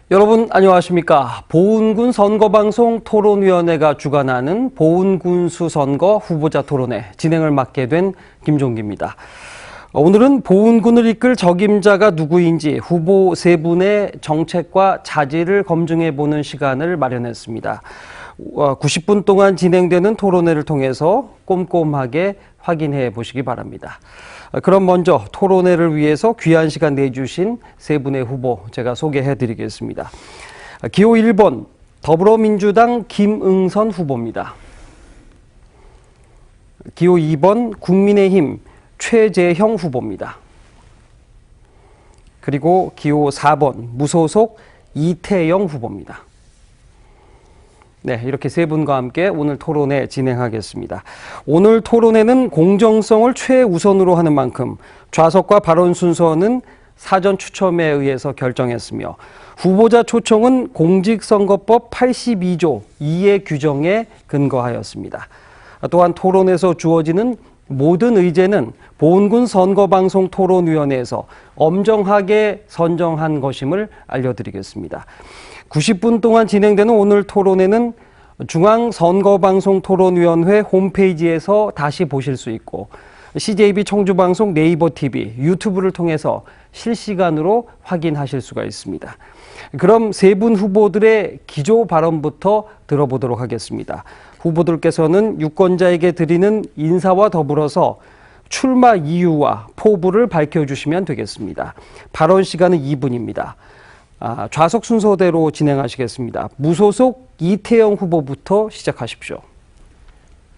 여러분 안녕하십니까. 보은군 선거방송 토론위원회가 주관하는 보은군수 선거 후보자 토론회 진행을 맡게 된 김종기입니다. 오늘은 보은군을 이끌 적임자가 누구인지 후보 세 분의 정책과 자질을 검증해보는 시간을 마련했습니다. 90분 동안 진행되는 토론회를 통해서 꼼꼼하게 확인해 보시기 바랍니다. 그럼 먼저 토론회를 위해서 귀한 시간 내주신 세 분의 후보 제가 소개해 드리겠습니다. 기호 1번 더불어민주당 김응선 후보입니다. 기호 2번 국민의힘 최재형 후보입니다. 그리고 기호 4번 무소속 이태영 후보입니다. 네, 이렇게 세 분과 함께 오늘 토론회 진행하겠습니다. 오늘 토론회는 공정성을 최우선으로 하는 만큼 좌석과 발언 순서는 사전 추첨에 의해서 결정했으며 후보자 초청은 공직선거법 82조 2의 규정에 근거하였습니다. 또한 토론에서 주어지는 모든 의제는 보은군 선거방송 토론위원회에서 엄정하게 선정한 것임을 알려드리겠습니다. 90분 동안 진행되는 오늘 토론회는 중앙선거방송토론위원회 홈페이지에서 다시 보실 수 있고 CJB 청주방송 네이버 TV, 유튜브를 통해서 실시간으로 확인하실 수가 있습니다. 그럼 세 분 후보들의 기조 발언부터 들어보도록 하겠습니다. 후보들께서는 유권자에게 드리는 인사와 더불어서 출마 이유와 포부를 밝혀주시면 되겠습니다. 발언 시간은 2분입니다. 좌석 순서대로 진행하시겠습니다. 무소속 이태영 후보부터 시작하십시오.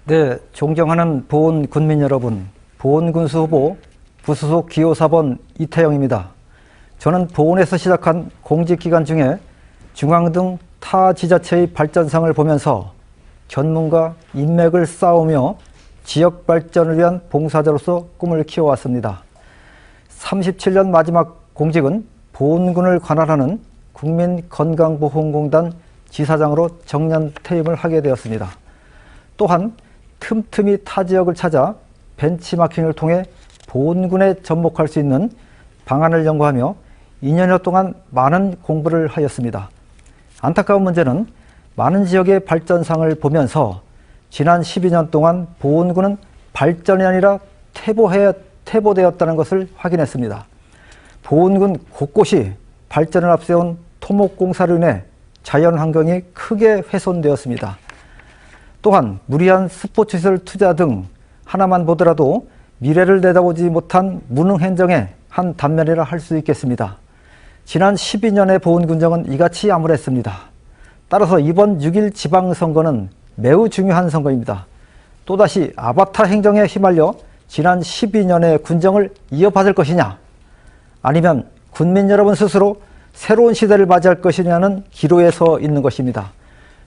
네, 존경하는 보은 군민 여러분, 보은군수 후보 부소속 기호 4번 이태영입니다. 저는 보은에서 시작한 공직기간 중에 중앙 등 타 지자체의 발전상을 보면서 견문과 인맥을 쌓으며 지역 발전을 위한 봉사자로서 꿈을 키워왔습니다. 37년 마지막 공직은 보은군을 관할하는 국민건강보험공단 지사장으로 정년 퇴임을 하게 되었습니다. 또한 틈틈이 타 지역을 찾아 벤치마킹을 통해 보은군에 접목할 수 있는 방안을 연구하며 2년여 동안 많은 공부를 하였습니다. 안타까운 문제는 많은 지역의 발전상을 보면서 지난 12년 동안 보은군은 발전이 아니라 퇴보되었다는 것을 확인했습니다. 보은군 곳곳이 발전을 앞세운 토목공사로 인해 자연환경이 크게 훼손되었습니다. 또한 무리한 스포츠시설 투자 등 하나만 보더라도 미래를 내다보지 못한 무능행정의 한 단면이라 할 수 있겠습니다. 지난 12년의 보은군정은 이같이 암울했습니다. 따라서 이번 6.1 지방선거는 매우 중요한 선거입니다. 또다시 아바타 행정에 휘말려 지난 12년의 군정을 이어받을 것이냐, 아니면 군민 여러분 스스로 새로운 시대를 맞이할 것이냐는 기로에 서 있는 것입니다.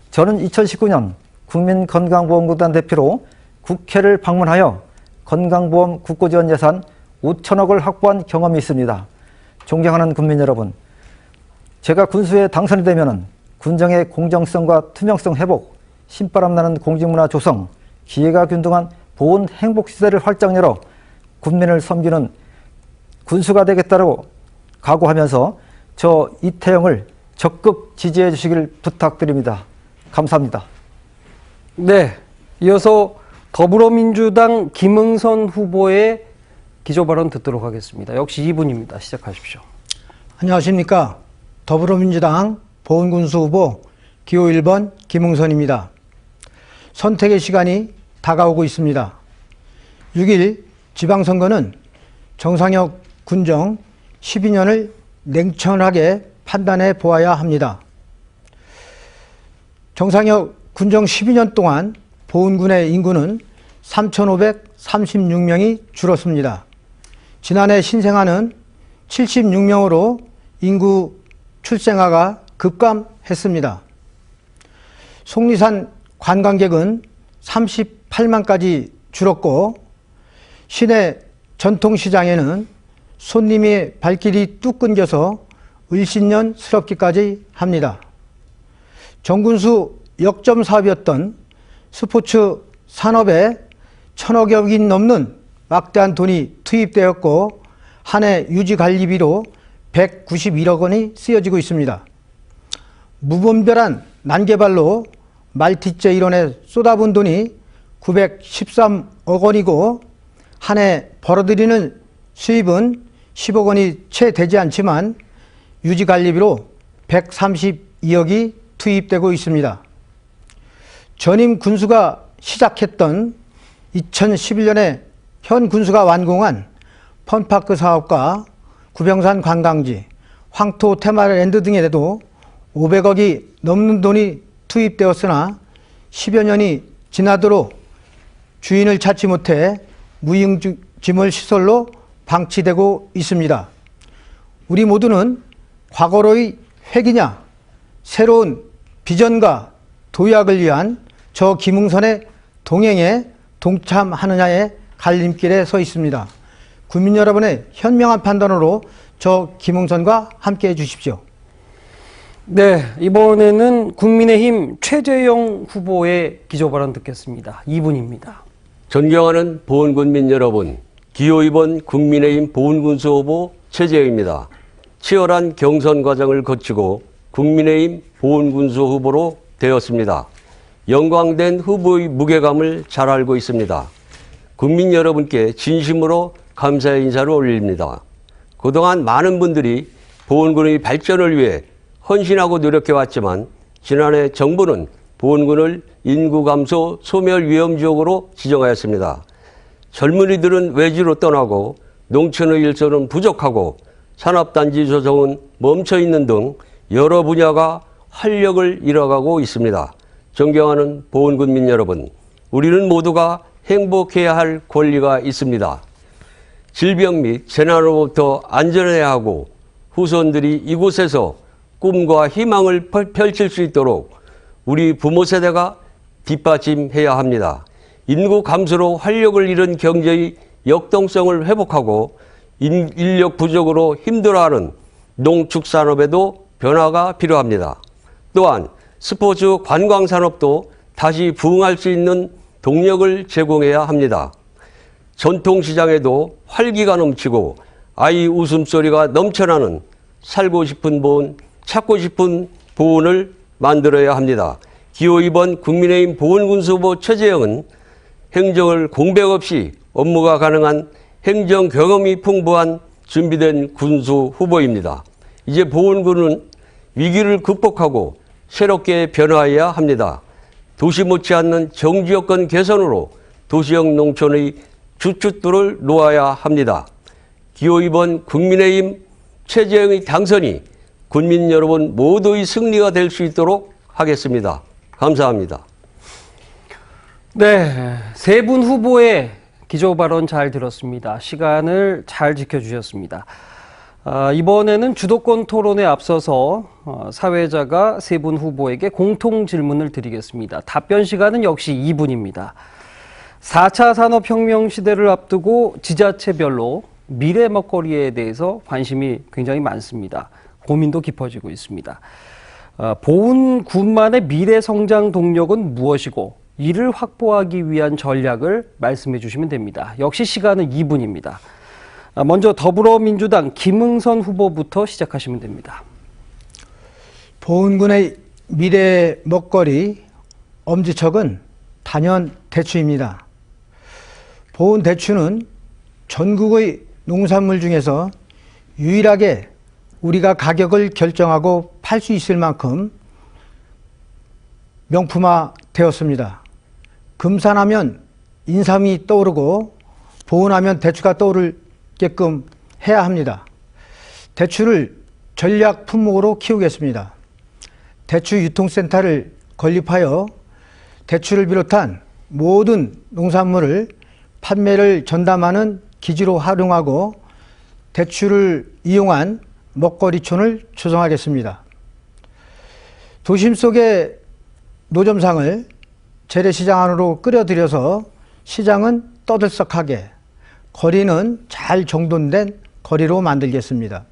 저는 2019년 국민건강보험공단 대표로 국회를 방문하여 건강보험 국고지원 예산 5천억을 확보한 경험이 있습니다. 존경하는 군민 여러분, 제가 군수에 당선이 되면 군정의 공정성과 투명성 회복, 신바람나는 공직문화 조성, 기회가 균등한 보은 행복시대를 활짝 열어 군민을 섬기는 군수가 되겠다고 각오하면서 저 이태영을 적극 지지해 주시길 부탁드립니다. 감사합니다. 네, 이어서 더불어민주당 김응선 후보의 기조 발언 듣도록 하겠습니다. 역시 2분입니다. 시작하십시오. 안녕하십니까. 더불어민주당 보은군수 후보 기호 1번 김응선입니다. 선택의 시간이 다가오고 있습니다. 6.1 지방선거는 정상혁 군정 12년을 냉철하게 판단해 보아야 합니다. 정상혁 군정 12년 동안 보은군의 인구는 3,536명이 줄었습니다. 지난해 신생아는 76명으로 인구 출생아가 급감했습니다. 속리산 관광객은 38만까지 줄었고 시내 전통시장에는 손님의 발길이 뚝 끊겨서 을신년스럽기까지 합니다. 정군수 역점 사업이었던 스포츠 산업에 1,000억 원이 넘는 막대한 돈이 투입되었고 한 해 유지관리비로 191억 원이 쓰여지고 있습니다. 무분별한 난개발로 말티제 일원에 쏟아부은 돈이 913억 원이고 한 해 벌어들이는 수입은 10억 원이 채 되지 않지만 유지관리비로 132억이 투입되고 있습니다. 전임 군수가 시작했던 2011년에 현 군수가 완공한 펀파크 사업과 구병산 관광지, 황토 테마랜드 등에도 500억이 넘는 돈이 투입되었으나 10여 년이 지나도록 주인을 찾지 못해 무용지물 시설로 방치되고 있습니다. 우리 모두는 과거로의 회귀냐, 새로운 비전과 도약을 위한 저 김웅선의 동행에 동참하느냐의 갈림길에 서 있습니다. 국민 여러분의 현명한 판단으로 저 김웅선과 함께해 주십시오. 네, 이번에는 국민의힘 최재형 후보의 기조발언 듣겠습니다. 2분입니다. 존경하는 보훈군민 여러분, 기호 2번 국민의힘 보훈군수 후보 최재형입니다. 치열한 경선 과정을 거치고 국민의힘 보훈군수 후보로 되었습니다. 영광된 후보의 무게감을 잘 알고 있습니다. 국민 여러분께 진심으로 감사의 인사를 올립니다. 그동안 많은 분들이 보훈군의 발전을 위해 헌신하고 노력해왔지만 지난해 정부는 보훈군을 인구 감소 소멸 위험 지역으로 지정하였습니다. 젊은이들은 외지로 떠나고 농촌의 일손은 부족하고 산업단지 조성은 멈춰있는 등 여러 분야가 활력을 잃어가고 있습니다. 존경하는 보훈군민 여러분, 우리는 모두가 행복해야 할 권리가 있습니다. 질병 및 재난으로부터 안전해야 하고 후손들이 이곳에서 꿈과 희망을 펼칠 수 있도록 우리 부모 세대가 뒷받침해야 합니다. 인구 감소로 활력을 잃은 경제의 역동성을 회복하고 인력 부족으로 힘들어하는 농축산업에도 변화가 필요합니다. 또한 스포츠 관광산업도 다시 부흥할 수 있는 동력을 제공해야 합니다. 전통시장에도 활기가 넘치고 아이 웃음소리가 넘쳐나는 살고 싶은 보훈, 찾고 싶은 보훈을 만들어야 합니다. 기호 2번 국민의힘 보훈군수 후보 최재형은 행정을 공백 없이 업무가 가능한 행정 경험이 풍부한 준비된 군수 후보입니다. 이제 보훈군은 위기를 극복하고 새롭게 변화해야 합니다. 도시 못지않는 정지 여건 개선으로 도시형 농촌의 주춧돌을 놓아야 합니다. 기호 2번 국민의힘 최재형의 당선이 국민 여러분 모두의 승리가 될 수 있도록 하겠습니다. 감사합니다. 네, 세 분 후보의 기조 발언 잘 들었습니다. 시간을 잘 지켜주셨습니다. 이번에는 주도권 토론에 앞서서 사회자가 세 분 후보에게 공통 질문을 드리겠습니다. 답변 시간은 역시 2분입니다. 4차 산업혁명 시대를 앞두고 지자체별로 미래 먹거리에 대해서 관심이 굉장히 많습니다. 고민도 깊어지고 있습니다. 보훈군만의 미래 성장 동력은 무엇이고 이를 확보하기 위한 전략을 말씀해 주시면 됩니다. 역시 시간은 2분입니다. 먼저 더불어민주당 김응선 후보부터 시작하시면 됩니다. 보훈군의 미래 먹거리 엄지척은 단연 대추입니다. 보훈 대추는 전국의 농산물 중에서 유일하게 우리가 가격을 결정하고 팔 수 있을 만큼 명품화 되었습니다. 금산하면 인삼이 떠오르고 보훈하면 대추가 떠오르게끔 해야 합니다. 대추를 전략 품목으로 키우겠습니다. 대추 유통센터를 건립하여 대추를 비롯한 모든 농산물을 판매를 전담하는 기지로 활용하고 대추를 이용한 먹거리촌을 조성하겠습니다. 도심 속의 노점상을 재래시장 안으로 끌어들여서 시장은 떠들썩하게, 거리는 잘 정돈된 거리로 만들겠습니다.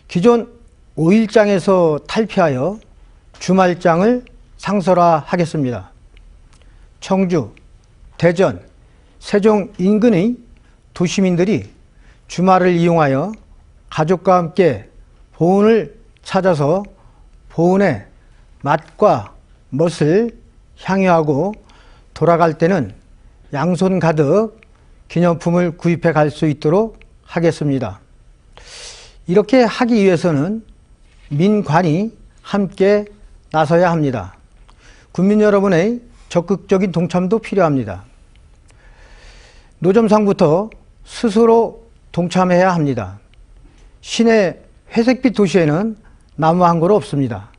기존 5일장에서 탈피하여 주말장을 상설화하겠습니다. 청주, 대전, 세종 인근의 도시민들이 주말을 이용하여 가족과 함께 보훈을 찾아서 보은의 맛과 멋을 향유하고 돌아갈 때는 양손 가득 기념품을 구입해 갈 수 있도록 하겠습니다. 이렇게 하기 위해서는 민관이 함께 나서야 합니다. 국민 여러분의 적극적인 동참도 필요합니다. 노점상부터 스스로 동참해야 합니다. 시내 회색빛 도시에는 나무 한 그루 없습니다.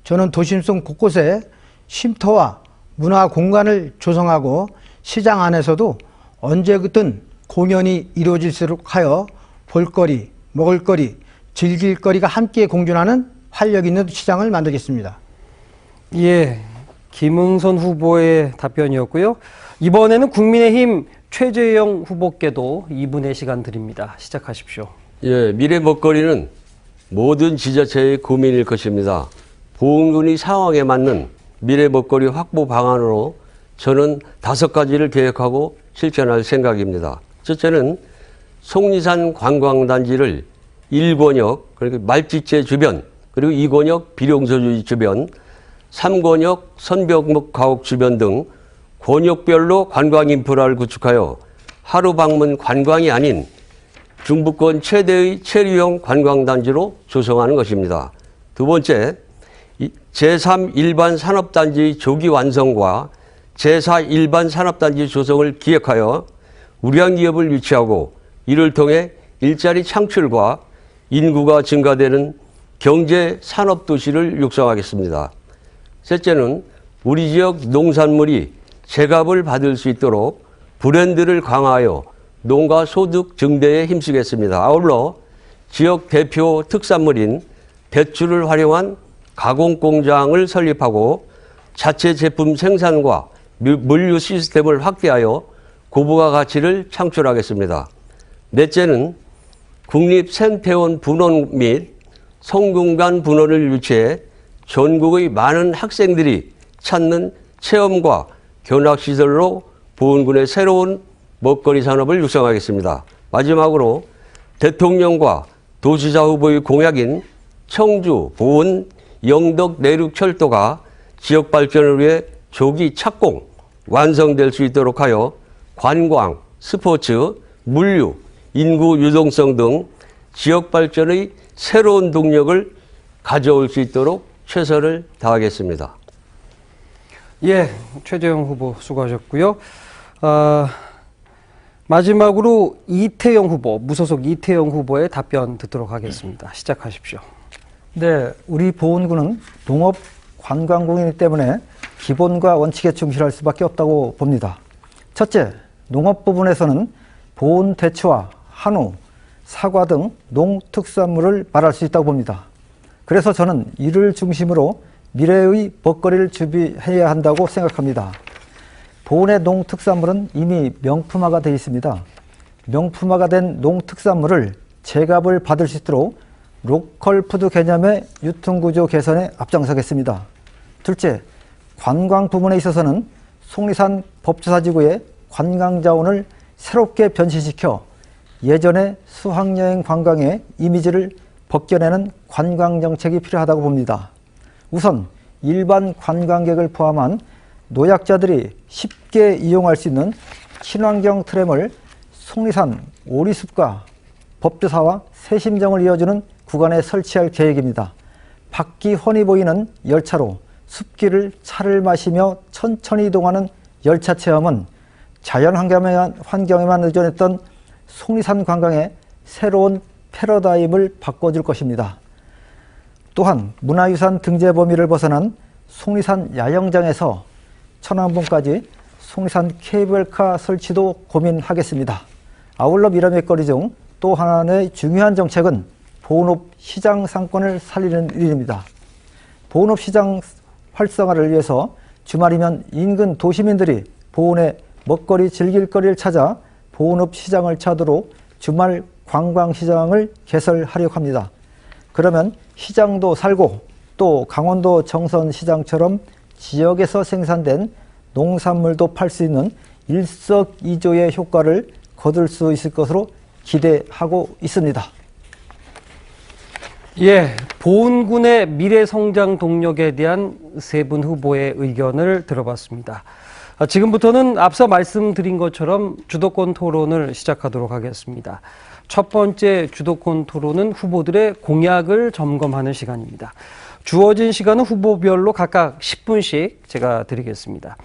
저는 도심 속 곳곳에 쉼터와 문화 공간을 조성하고 시장 안에서도 언제든 공연이 이루어질수록 하여 볼거리, 먹을거리, 즐길거리가 함께 공존하는 활력 있는 시장을 만들겠습니다. 예, 김응선 후보의 답변이었고요. 이번에는 국민의힘 최재형 후보께도 2분의 시간 드립니다. 시작하십시오. 예, 미래 먹거리는 모든 지자체의 고민일 것입니다. 보훈군이 상황에 맞는 미래 먹거리 확보 방안으로 저는 5가지를 계획하고 실천할 생각입니다. 첫째는 속리산 관광단지를 1권역, 그러니까 말지체 주변, 그리고 2권역 비룡서주의 주변, 3권역 선벽목 가옥 주변 등 권역별로 관광 인프라를 구축하여 하루 방문 관광이 아닌 중부권 최대의 체류형 관광단지로 조성하는 것입니다. 두 번째, 제3 일반 산업단지 조기 완성과 제4 일반 산업단지 조성을 기획하여 우량 기업을 유치하고 이를 통해 일자리 창출과 인구가 증가되는 경제 산업도시를 육성하겠습니다. 셋째는 우리 지역 농산물이 제값을 받을 수 있도록 브랜드를 강화하여 농가 소득 증대에 힘쓰겠습니다. 아울러 지역 대표 특산물인 배추를 활용한 가공공장을 설립하고 자체 제품 생산과 물류 시스템을 확대하여 고부가 가치를 창출하겠습니다. 넷째는 국립생태원 분원 및 성균관 분원을 유치해 전국의 많은 학생들이 찾는 체험과 견학시설로 보훈군의 새로운 먹거리 산업을 육성하겠습니다. 마지막으로 대통령과 도지사 후보의 공약인 청주, 보은, 영덕 내륙철도가 지역 발전을 위해 조기 착공, 완성될 수 있도록 하여 관광, 스포츠, 물류, 인구 유동성 등 지역 발전의 새로운 동력을 가져올 수 있도록 최선을 다하겠습니다. 예, 최재형 후보 수고하셨고요. 마지막으로 이태영 후보, 무소속 이태영 후보의 답변 듣도록 하겠습니다. 시작하십시오. 네, 우리 보훈군은 농업 관광공이기 때문에 기본과 원칙에 충실할 수밖에 없다고 봅니다. 첫째, 농업 부분에서는 보훈 대추와 한우, 사과 등 농특산물을 말할 수 있다고 봅니다. 그래서 저는 이를 중심으로 미래의 먹거리를 준비해야 한다고 생각합니다. 보훈의 농특산물은 이미 명품화가 되어 있습니다. 명품화가 된 농특산물을 제값을 받을 수 있도록 로컬 푸드 개념의 유통구조 개선에 앞장서겠습니다. 둘째, 관광 부분에 있어서는 속리산 법조사지구의 관광자원을 새롭게 변신시켜 예전의 수학여행 관광의 이미지를 벗겨내는 관광정책이 필요하다고 봅니다. 우선 일반 관광객을 포함한 노약자들이 쉽게 이용할 수 있는 친환경 트램을 속리산 오리숲과 법조사와 세심정을 이어주는 구간에 설치할 계획입니다. 밖이 훤히 보이는 열차로 숲길을 차를 마시며 천천히 이동하는 열차 체험은 자연 환경에만 의존했던 속리산 관광의 새로운 패러다임을 바꿔줄 것입니다. 또한 문화유산 등재 범위를 벗어난 속리산 야영장에서 천왕봉까지 속리산 케이블카 설치도 고민하겠습니다. 아울러 미래먹거리 중 또 하나의 중요한 정책은 보훈업 시장 상권을 살리는 일입니다. 보훈업 시장 활성화를 위해서 주말이면 인근 도시민들이 보훈의 먹거리 즐길거리를 찾아 보훈업 시장을 찾도록 주말 관광시장을 개설하려고 합니다. 그러면 시장도 살고 또 강원도 정선시장처럼 지역에서 생산된 농산물도 팔 수 있는 일석이조의 효과를 거둘 수 있을 것으로 기대하고 있습니다. 예, 보은군의 미래 성장 동력에 대한 세 분 후보의 의견을 들어봤습니다. 지금부터는 앞서 말씀드린 것처럼 주도권 토론을 시작하도록 하겠습니다. 첫 번째 주도권 토론은 후보들의 공약을 점검하는 시간입니다. 주어진 시간은 후보별로 각각 10분씩 제가 드리겠습니다.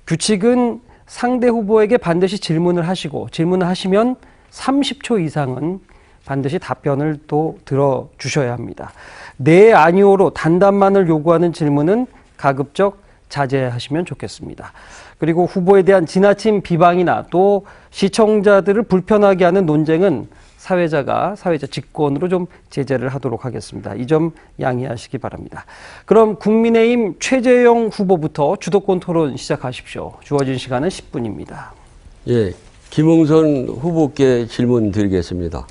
규칙은 상대 후보에게 반드시 질문을 하시고 질문을 하시면 30초 이상은 반드시 답변을 또 들어주셔야 합니다. 네, 아니오로 단답만을 요구하는 질문은 가급적 자제하시면 좋겠습니다. 그리고 후보에 대한 지나친 비방이나 또 시청자들을 불편하게 하는 논쟁은 사회자 직권으로 좀 제재를 하도록 하겠습니다. 이 점 양해하시기 바랍니다. 그럼 국민의힘 최재형 후보부터 주도권 토론 시작하십시오. 주어진 시간은 10분입니다. 예, 김웅선 후보께 질문 드리겠습니다.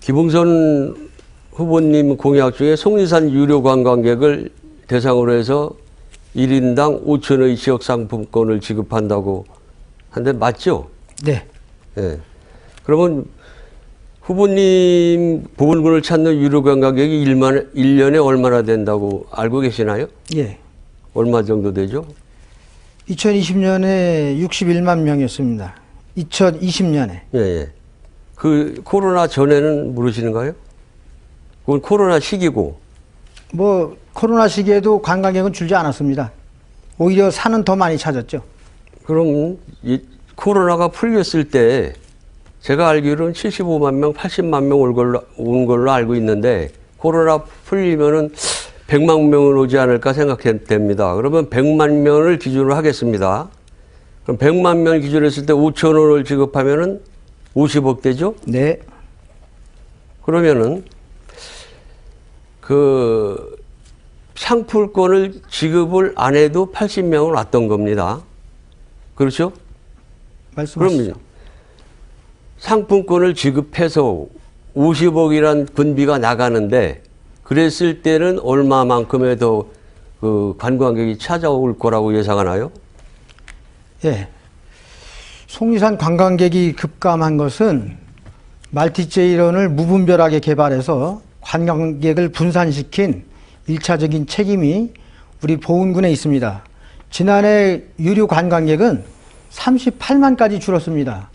김웅선 후보님 공약 중에 속리산 유료 관광객을 대상으로 해서 1인당 5천원의 지역 상품권을 지급한다고 하는데 맞죠? 네. 예. 그러면 후보님 보훈군을 찾는 유료 관광객이 1년에 얼마나 된다고 알고 계시나요? 예. 얼마 정도 되죠? 2020년에 61만 명이었습니다. 2020년에. 예, 예. 그 코로나 전에는 모르시는가요? 그건 코로나 시기고. 뭐 코로나 시기에도 관광객은 줄지 않았습니다. 오히려 산은 더 많이 찾았죠. 그럼 이 코로나가 풀렸을 때 제가 알기로는 75만 명, 80만 명 온 걸로 알고 있는데 코로나 풀리면은 100만 명은 오지 않을까 생각됩니다. 그러면 100만 명을 기준으로 하겠습니다. 그럼 100만 명을 기준으로 했을 때 5천 원을 지급하면은 50억 되죠? 네. 그러면은 그 상품권을 지급을 안 해도 80명은 왔던 겁니다. 그렇죠? 말씀하시죠. 그럼 상품권을 지급해서 50억이란 군비가 나가는데 그랬을 때는 얼마만큼의 더 그 관광객이 찾아올 거라고 예상하나요? 예. 속리산 관광객이 급감한 것은 말티제이런을 무분별하게 개발해서 관광객을 분산시킨 1차적인 책임이 우리 보훈군에 있습니다. 지난해 유료 관광객은 38만까지 줄었습니다.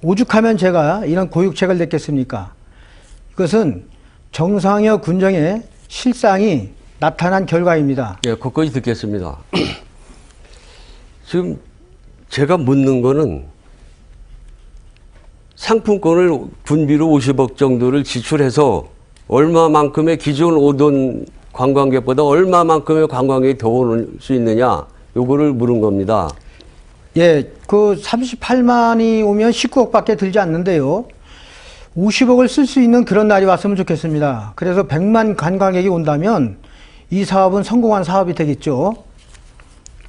오죽하면 제가 이런 고육책을 냈겠습니까? 이것은 정상여 군정의 실상이 나타난 결과입니다. 예, 거기까지 듣겠습니다. 지금 제가 묻는 거는 상품권을 군비로 50억 정도를 지출해서 얼마만큼의 기존 오던 관광객보다 얼마만큼의 관광객이 더 올 수 있느냐, 요거를 물은 겁니다. 예, 그 38만이 오면 19억밖에 들지 않는데요. 50억을 쓸 수 있는 그런 날이 왔으면 좋겠습니다. 그래서 100만 관광객이 온다면 이 사업은 성공한 사업이 되겠죠.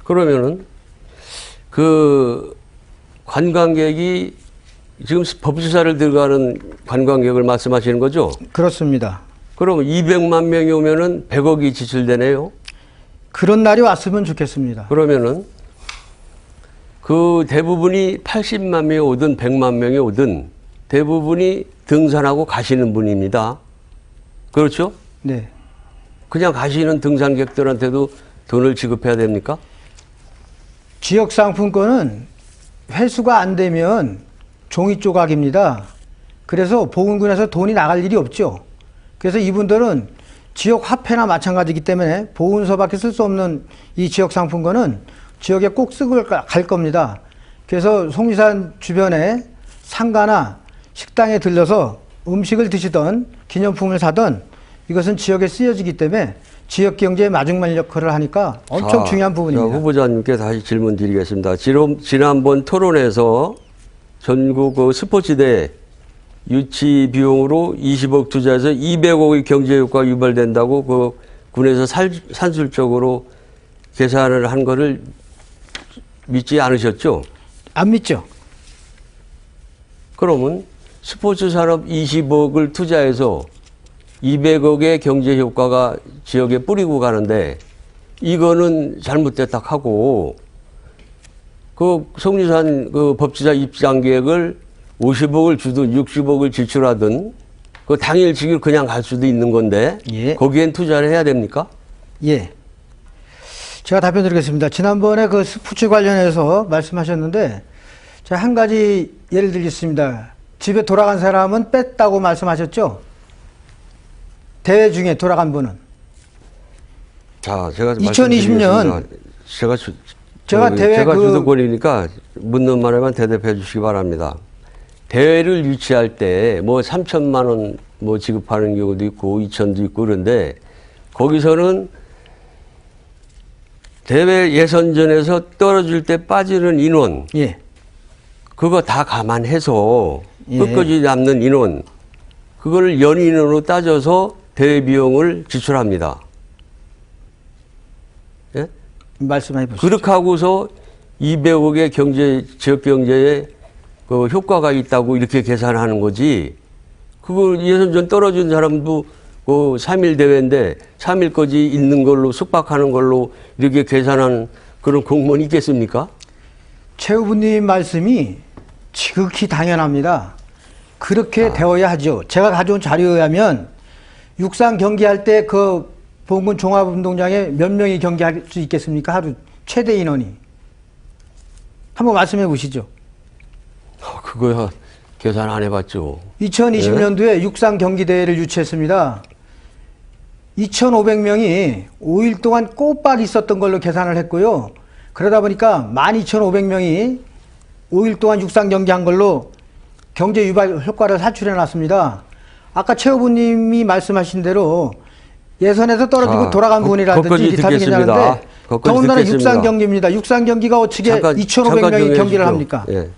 그러면은 그 관광객이 지금 법지사를 들어가는 관광객을 말씀하시는 거죠? 그렇습니다. 그럼 200만 명이 오면은 100억이 지출되네요. 그런 날이 왔으면 좋겠습니다. 그러면은 그 대부분이 80만 명이 오든 100만 명이 오든 대부분이 등산하고 가시는 분입니다. 그렇죠? 네. 그냥 가시는 등산객들한테도 돈을 지급해야 됩니까? 지역 상품권은 회수가 안 되면 종이 조각입니다. 그래서 보훈군에서 돈이 나갈 일이 없죠. 그래서 이분들은 지역 화폐나 마찬가지이기 때문에 보훈서밖에 쓸 수 없는 이 지역 상품권은 지역에 꼭 쓰고 갈 겁니다. 그래서 속리산 주변에 상가나 식당에 들려서 음식을 드시던 기념품을 사던 이것은 지역에 쓰여지기 때문에 지역 경제의 마중물 역할을 하니까 엄청 중요한 부분입니다. 후보자님께 다시 질문 드리겠습니다. 지난번 토론에서 전국 그 스포츠대 유치 비용으로 20억 투자해서 200억의 경제 효과가 유발된다고 그 군에서 산술적으로 계산을 한 거를 믿지 않으셨죠? 안 믿죠? 그러면 스포츠 산업 20억을 투자해서 200억의 경제 효과가 지역에 뿌리고 가는데 이거는 잘못됐다 하고 그 속리산 그 법지사 입장 계획을 50억을 주든 60억을 지출하든 그 당일치기로 그냥 갈 수도 있는 건데 예. 거기엔 투자를 해야 됩니까? 예. 제가 답변 드리겠습니다. 지난번에 그 스포츠 관련해서 말씀하셨는데, 제가 한 가지 예를 들겠습니다. 집에 돌아간 사람은 뺐다고 말씀하셨죠? 대회 중에 돌아간 분은. 자, 제가 2020년 말씀드리겠습니다. 제가 대회 제가 그- 주도권이니까 묻는 말에만 대답해 주시기 바랍니다. 대회를 유치할 때 뭐 3천만 원 뭐 지급하는 경우도 있고 2천도 있고 그런데 거기서는 대회 예선전에서 떨어질 때 빠지는 인원 예. 그거 다 감안해서 예. 끝까지 남는 인원 그걸 연인으로 따져서 대회 비용을 지출합니다. 예? 말씀해 보시죠. 그렇게 하고서 200억의 지역 경제에 그 효과가 있다고 이렇게 계산하는 거지. 그거 예선전 떨어진 사람도 그 3일 대회인데 3일까지 있는 걸로 숙박하는 걸로 이렇게 계산한 그런 공무원이 있겠습니까? 최 후보님 말씀이 지극히 당연합니다. 그렇게 되어야 하죠. 제가 가져온 자료에 의하면 육상 경기할 때 그 보은군 종합운동장에 몇 명이 경기할 수 있겠습니까? 하루 최대 인원이. 한번 말씀해 보시죠. 그거야 계산 안 해봤죠. 2020년도에 육상 경기대회를 유치했습니다. 2,500명이 5일 동안 꼬박 있었던 걸로 계산을 했고요. 그러다 보니까 12,500명이 5일 동안 육상 경기한 걸로 경제 유발 효과를 산출해 놨습니다. 아까 최 후보님이 말씀하신 대로 예선에서 떨어지고 자, 돌아간 분이라든지 거기까지 기타 듣겠습니다. 괜찮은데 거기까지 더군다나 듣겠습니다. 육상 경기입니다. 육상 경기가 어떻게 잠깐 2,500명이 정리해 경기를 주십시오. 합니까? 예.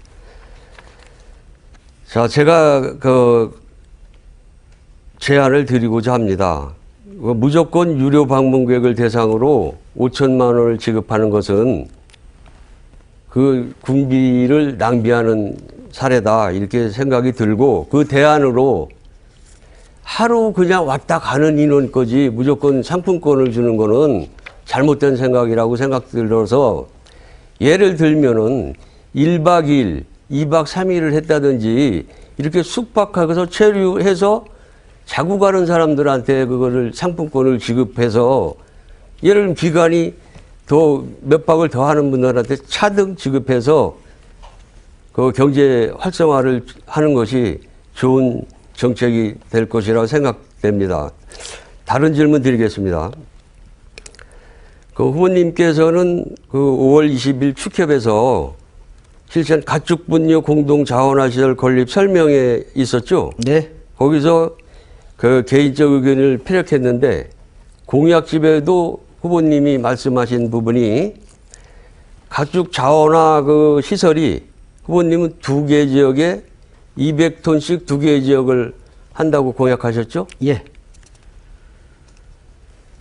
자, 제가 그 제안을 드리고자 합니다. 무조건 유료 방문객을 대상으로 5천만 원을 지급하는 것은 그 군비를 낭비하는 사례다 이렇게 생각이 들고 그 대안으로 하루 그냥 왔다 가는 인원까지 무조건 상품권을 주는 거는 잘못된 생각이라고 생각 들어서 예를 들면은 1박 2일, 2박 3일을 했다든지 이렇게 숙박하고서 체류해서 자고 가는 사람들한테 그거를 상품권을 지급해서 예를 들면 기간이 더 몇 박을 더 하는 분들한테 차등 지급해서 그 경제 활성화를 하는 것이 좋은 정책이 될 것이라고 생각됩니다. 다른 질문 드리겠습니다. 그 후보님께서는 그 5월 20일 축협에서 실천 가축분뇨 공동자원화 시설 건립 설명회 있었죠? 네. 거기서 그 개인적 의견을 피력했는데 공약집에도 후보님이 말씀하신 부분이 가축 자원화 그 시설이 후보님은 2개 지역에 200톤씩 2개 지역을 한다고 공약하셨죠? 예.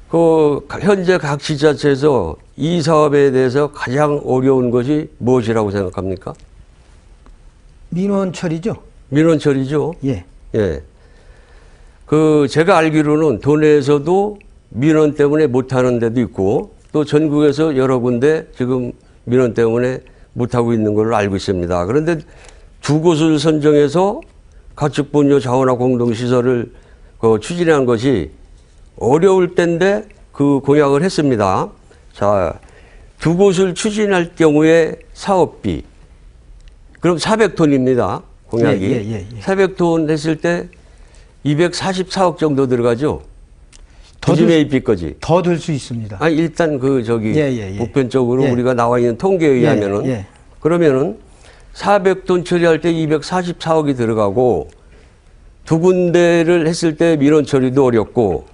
그 현재 각 지자체에서 이 사업에 대해서 가장 어려운 것이 무엇이라고 생각합니까? 민원 처리죠? 민원 처리죠. 예. 예. 그 제가 알기로는 도내에서도 민원 때문에 못하는 데도 있고 또 전국에서 여러 군데 지금 민원 때문에 못하고 있는 걸로 알고 있습니다. 그런데 2곳을 선정해서 가축분뇨 자원화 공동시설을 추진한 것이 어려울 때인데 그 공약을 했습니다. 자, 2곳을 추진할 경우에 사업비. 그럼 400톤입니다. 공약이. 예. 400톤 했을 때 244억 정도 들어가죠. 더 부지매입비까지. 더 들 수 있습니다. 아니, 일단 그 저기 예. 보편적으로 예. 우리가 나와 있는 통계에 의하면은 예. 그러면은 400톤 처리할 때 244억이 들어가고 2군데를 했을 때 민원 처리도 어렵고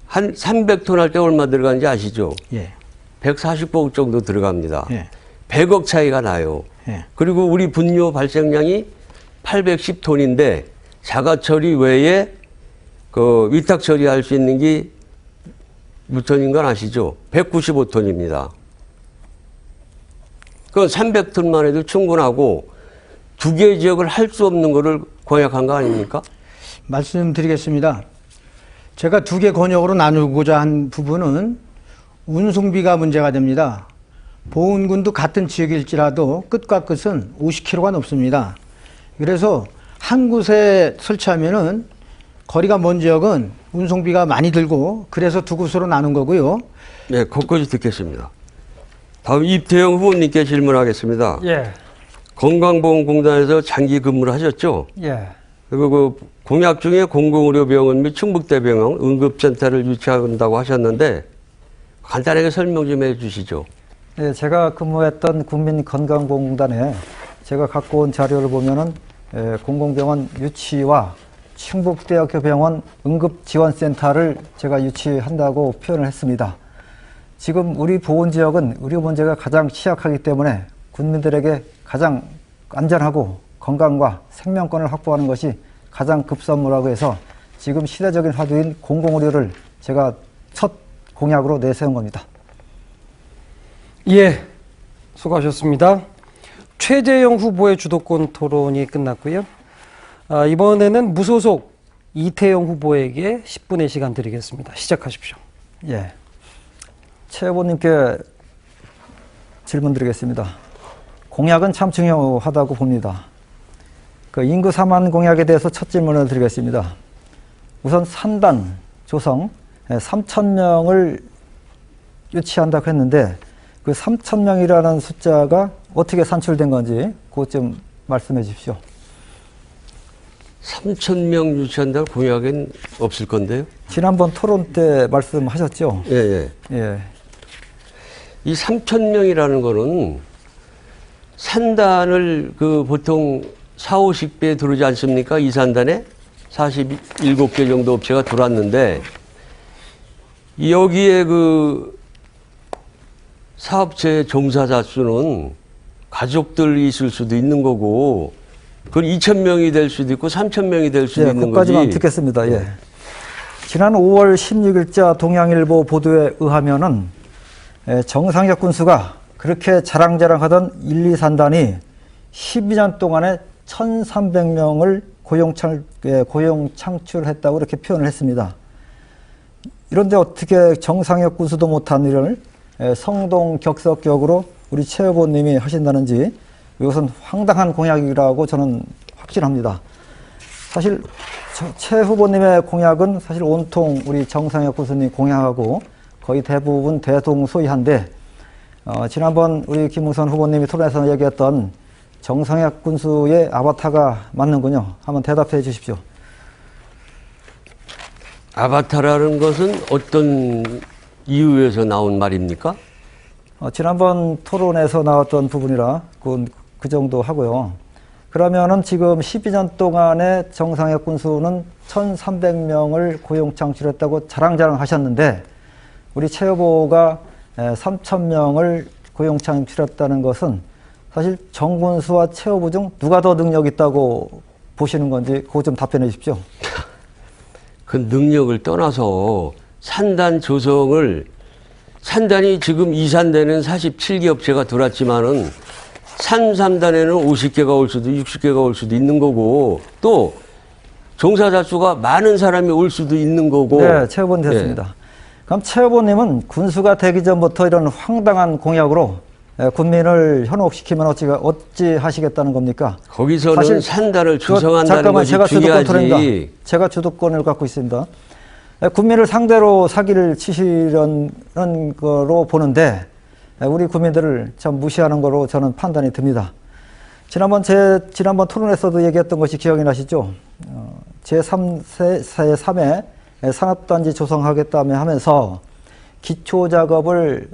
한 300톤 할 때 얼마 들어가는지 아시죠? 예. 140억 정도 들어갑니다. 예. 100억 차이가 나요. 예. 그리고 우리 분뇨 발생량이 810톤인데 자가 처리 외에 그 위탁 처리할 수 있는 게 몇 톤인 건 아시죠? 195톤입니다. 그건 300톤만 해도 충분하고 2개 지역을 할 수 없는 거를 공약한 거 아닙니까? 말씀드리겠습니다. 제가 2개 권역으로 나누고자 한 부분은 운송비가 문제가 됩니다. 보은군도 같은 지역일지라도 끝과 끝은 50km가 넘습니다. 그래서 한 곳에 설치하면은 거리가 먼 지역은 운송비가 많이 들고 그래서 두 곳으로 나눈 거고요. 네, 거기까지 듣겠습니다. 다음 입태영 후보님께 질문하겠습니다. 예. 건강보험공단에서 장기 근무를 하셨죠? 예. 그리고 그 공약 중에 공공의료병원 및 충북대병원 응급센터를 유치한다고 하셨는데 간단하게 설명 좀 해주시죠. 예, 제가 근무했던 국민건강보험공단에 제가 갖고 온 자료를 보면은 공공병원 유치와 충북대학교 병원 응급지원센터를 제가 유치한다고 표현을 했습니다. 지금 우리 보훈지역은 의료 문제가 가장 취약하기 때문에 국민들에게 가장 안전하고 건강과 생명권을 확보하는 것이 가장 급선무라고 해서 지금 시대적인 화두인 공공의료를 제가 첫 공약으로 내세운 겁니다. 예, 수고하셨습니다. 최재형 후보의 주도권 토론이 끝났고요. 이번에는 무소속 이태영 후보에게 10분의 시간 드리겠습니다. 시작하십시오. 예. 최 후보님께 질문 드리겠습니다. 공약은 참 중요하다고 봅니다. 그 인구 4만 공약에 대해서 첫 질문을 드리겠습니다. 우선 산단 조성 3,000명을 유치한다고 했는데 그 3,000명이라는 숫자가 어떻게 산출된 건지 그것 좀 말씀해 주십시오. 3,000명 유치한다는 공약은 없을 건데요. 지난번 토론 때 말씀하셨죠? 예, 예. 예. 이 3,000명이라는 거는 산단을 그 보통 4, 50배 들어오지 않습니까? 이 산단에 47개 정도 업체가 들어왔는데 여기에 그 사업체 종사자 수는 가족들이 있을 수도 있는 거고 그건 2,000명이 될 수도 있고 3,000명이 될 수도 있는 그까지만 거지. 듣겠습니다. 예. 지난 5월 16일자 동양일보 보도에 의하면은 정상혁 군수가 그렇게 자랑자랑하던 1, 2, 산단이 12년 동안에 1,300명을 고용 창출했다고 이렇게 표현을 했습니다. 이런데 어떻게 정상혁 군수도 못한 일을 성동격석격으로 우리 최 후보님이 하신다는지 이것은 황당한 공약이라고 저는 확신합니다. 사실 최 후보님의 공약은 사실 온통 우리 정상혁 군수님 공약하고 거의 대부분 대동소이한데 지난번 우리 김웅선 후보님이 토론에서 얘기했던 정상혁 군수의 아바타가 맞는군요. 한번 대답해 주십시오. 아바타라는 것은 어떤 이유에서 나온 말입니까? 지난번 토론에서 나왔던 부분이라 그 정도 하고요. 그러면은 지금 12년 동안에 정상혁 군수는 1,300명을 고용 창출했다고 자랑자랑 하셨는데 우리 최 후보가 3,000명을 고용 창출했다는 것은 사실 정 군수와 최 후보 중 누가 더 능력 있다고 보시는 건지 그거 좀 답변해 주십시오. 그 능력을 떠나서 산단 조성을 산단이 지금 2산단에는 47개 업체가 들어왔지만은 산 3단에는 50개가 올 수도 60개가 올 수도 있는 거고 또 종사자 수가 많은 사람이 올 수도 있는 거고. 네, 최 후보님 됐습니다. 예. 그럼 최 후보님은 군수가 되기 전부터 이런 황당한 공약으로 국민을 현혹시키면 어찌 하시겠다는 겁니까? 거기서는 사실 산단을 조성한다는 잠깐만, 것이 제가 중요하지. 주도권입니다. 제가 주도권을 갖고 있습니다. 국민을 상대로 사기를 치시려는 거로 보는데 우리 국민들을 참 무시하는 거로 저는 판단이 듭니다. 지난번 토론에서도 얘기했던 것이 기억이 나시죠? 제3회 산업단지 조성하겠다며 하면서 기초작업을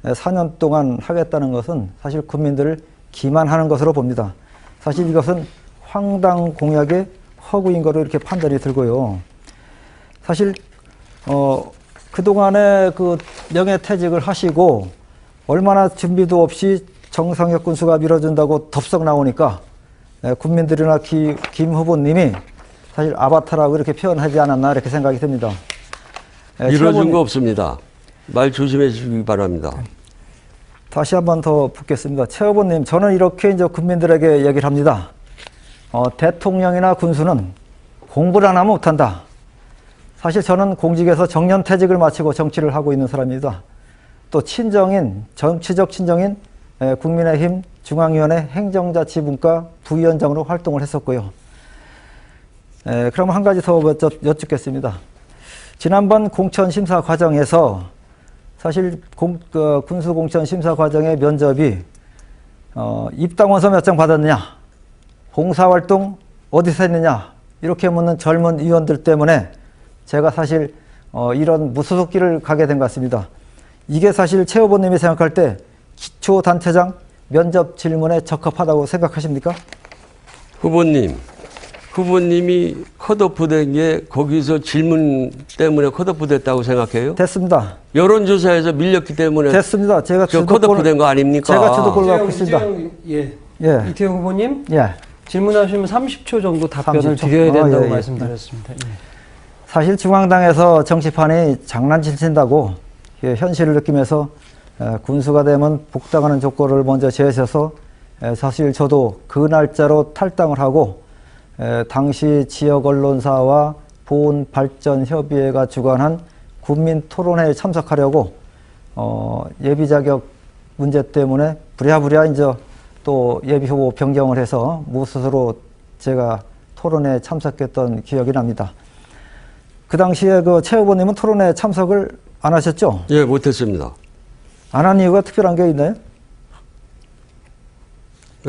4년 동안 하겠다는 것은 사실 국민들을 기만하는 것으로 봅니다. 사실 이것은 황당 공약의 허구인 거로 이렇게 판단이 들고요. 사실 그동안에 그 명예퇴직을 하시고 얼마나 준비도 없이 정상혁 군수가 밀어준다고 덥석 나오니까 국민들이나 김 후보님이 사실 아바타라고 이렇게 표현하지 않았나 이렇게 생각이 듭니다. 이뤄준 거 없습니다. 말 조심해 주시기 바랍니다. 다시 한 번 더 묻겠습니다. 최 후보님, 저는 이렇게 이제 국민들에게 얘기를 합니다. 대통령이나 군수는 공부를 안 하면 못한다. 사실 저는 공직에서 정년퇴직을 마치고 정치를 하고 있는 사람입니다. 또 정치적 친정인 국민의힘 중앙위원회 행정자치분과 부위원장으로 활동을 했었고요. 그럼 한 가지 더 여쭙겠습니다. 지난번 공천 심사 과정에서 사실 군수 공천 심사 과정의 면접이 입당 원서 몇 장 받았느냐, 봉사활동 어디서 했느냐 이렇게 묻는 젊은 위원들 때문에 제가 사실 이런 무소속길을 가게 된 것 같습니다. 이게 사실 최 후보님이 생각할 때 기초단체장 면접 질문에 적합하다고 생각하십니까? 후보님이 컷오프된 게 거기서 질문 때문에 컷오프됐다고 생각해요? 됐습니다. 여론조사에서 밀렸기 때문에 됐습니다. 제가 컷오프된 거 아닙니까? 제가 주도권을 갖고 있습니다. 예. 이태영 후보님 예. 질문하시면 30초 정도 답변을 30초? 드려야 된다고 예. 말씀드렸습니다. 예. 사실 중앙당에서 정치판이 장난친다고 현실을 느끼면서 군수가 되면 복당하는 조건을 먼저 제시해서 사실 저도 그 날짜로 탈당을 하고 당시 지역 언론사와 보훈발전협의회가 주관한 국민토론회에 참석하려고 예비 자격 문제 때문에 부랴부랴 이제 또 예비 후보 변경을 해서 무스스로 제가 토론회에 참석했던 기억이 납니다. 그 당시에 최 후보님은 토론회에 참석을 안 하셨죠? 예, 못했습니다. 안 한 이유가 특별한 게 있나요?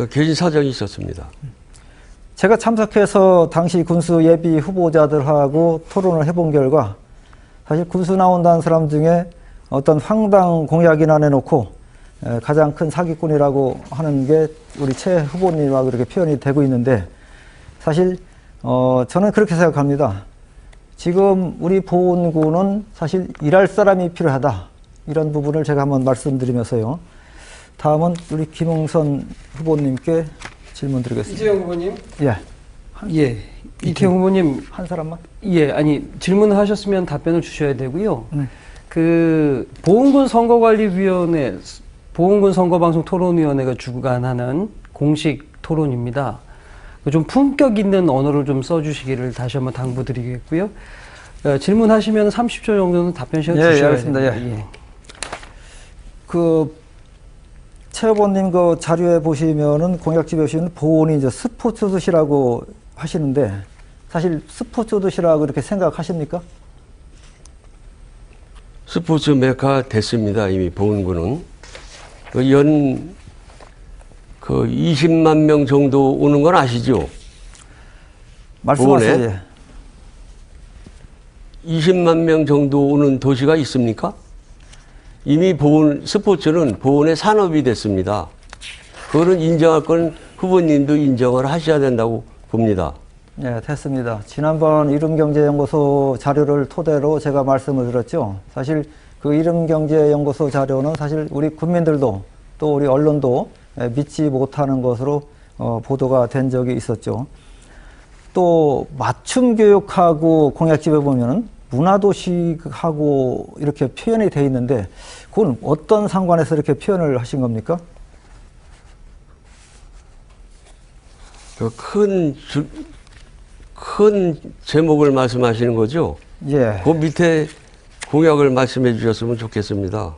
개인 사정이 있었습니다. 제가 참석해서 당시 군수 예비 후보자들하고 토론을 해본 결과 사실 군수 나온다는 사람 중에 어떤 황당 공약이나 내놓고 가장 큰 사기꾼이라고 하는 게 우리 최 후보님하고 그렇게 표현이 되고 있는데 사실 저는 그렇게 생각합니다. 지금 우리 보훈군은 사실 일할 사람이 필요하다. 이런 부분을 제가 한번 말씀드리면서요. 다음은 우리 김웅선 후보님께 질문 드리겠습니다. 이재영 후보님. 예. 예. 이태영 후보님. 한 사람만? 예, 아니 질문을 하셨으면 답변을 주셔야 되고요. 그 보훈군 선거관리위원회, 보훈군 선거방송 토론위원회가 주관하는 공식 토론입니다. 좀 품격 있는 언어를 좀 써주시기를 다시 한번 당부드리겠고요. 질문하시면 30초 정도는 답변 시간 주셔야 알겠습니다. 됩니다. 예. 최 후보님 그 자료에 보시면은 공약집에 보시면 보훈이 이제 스포츠 도시라고 하시는데 사실 스포츠 도시라고 이렇게 생각하십니까? 스포츠 메카 됐습니다. 이미 보훈군은 연 20만 명 정도 오는 건 아시죠? 말씀하세요. 예. 20만 명 정도 오는 도시가 있습니까? 이미 스포츠는 보훈의 산업이 됐습니다. 그거는 인정할 건 후보님도 인정을 하셔야 된다고 봅니다. 네, 됐습니다. 지난번 이름경제연구소 자료를 토대로 제가 말씀을 드렸죠. 사실 그 이름경제연구소 자료는 사실 우리 국민들도 또 우리 언론도 믿지 못하는 것으로 보도가 된 적이 있었죠. 또 맞춤 교육하고 공약집에 보면은 문화도시하고 이렇게 표현이 돼 있는데 그건 어떤 상관에서 이렇게 표현을 하신 겁니까? 큰 제목을 말씀하시는 거죠? 예. 그 밑에 공약을 말씀해 주셨으면 좋겠습니다.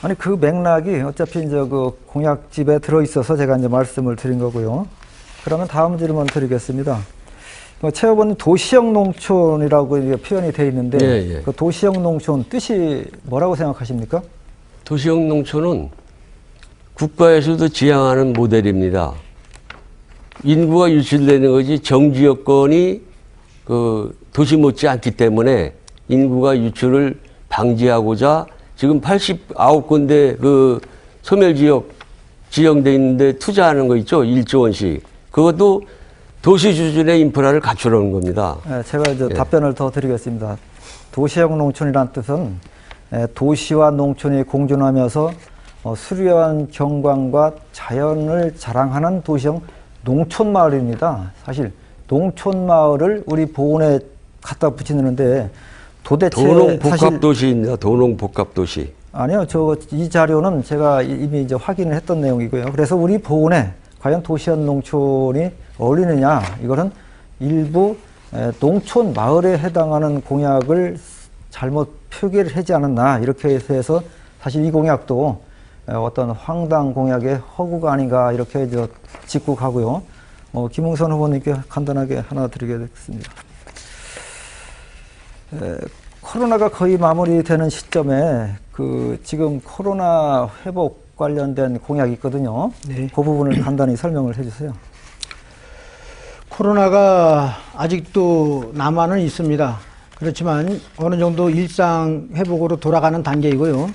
아니 그 맥락이 어차피 이제 그 공약집에 들어 있어서 제가 이제 말씀을 드린 거고요. 그러면 다음 질문 드리겠습니다. 최 후보님 도시형 농촌이라고 이게 표현이 돼 있는데 예. 그 도시형 농촌 뜻이 뭐라고 생각하십니까? 도시형 농촌은 국가에서도 지향하는 모델입니다. 인구가 유출되는 것이 정지 여건이 도시 못지 않기 때문에 인구가 유출을 방지하고자 지금 89군데 소멸지역 지정돼 있는데 투자하는 거 있죠? 1조 원씩. 그것도 도시 수준의 인프라를 갖추려는 겁니다. 네, 제가 이제 답변을 더 드리겠습니다. 도시형 농촌이라는 뜻은 도시와 농촌이 공존하면서 수려한 경관과 자연을 자랑하는 도시형 농촌 마을입니다. 사실 농촌 마을을 우리 보훈에 갖다 붙이는데 도대체 도농복합도시입니다. 도농복합도시. 아니요, 이 자료는 제가 이미 이제 확인을 했던 내용이고요. 그래서 우리 보훈에 과연 도시형 농촌이 어울리느냐, 이거는 일부 농촌 마을에 해당하는 공약을 잘못 표기를 하지 않았나, 이렇게 해서 사실 이 공약도 어떤 황당 공약의 허구가 아닌가, 이렇게 짚고 가고요. 김웅선 후보님께 간단하게 하나 드리겠습니다. 코로나가 거의 마무리되는 시점에 지금 코로나 회복 관련된 공약이 있거든요. 네. 그 부분을 간단히 설명을 해주세요. 코로나가 아직도 남아는 있습니다. 그렇지만 어느 정도 일상 회복으로 돌아가는 단계이고요.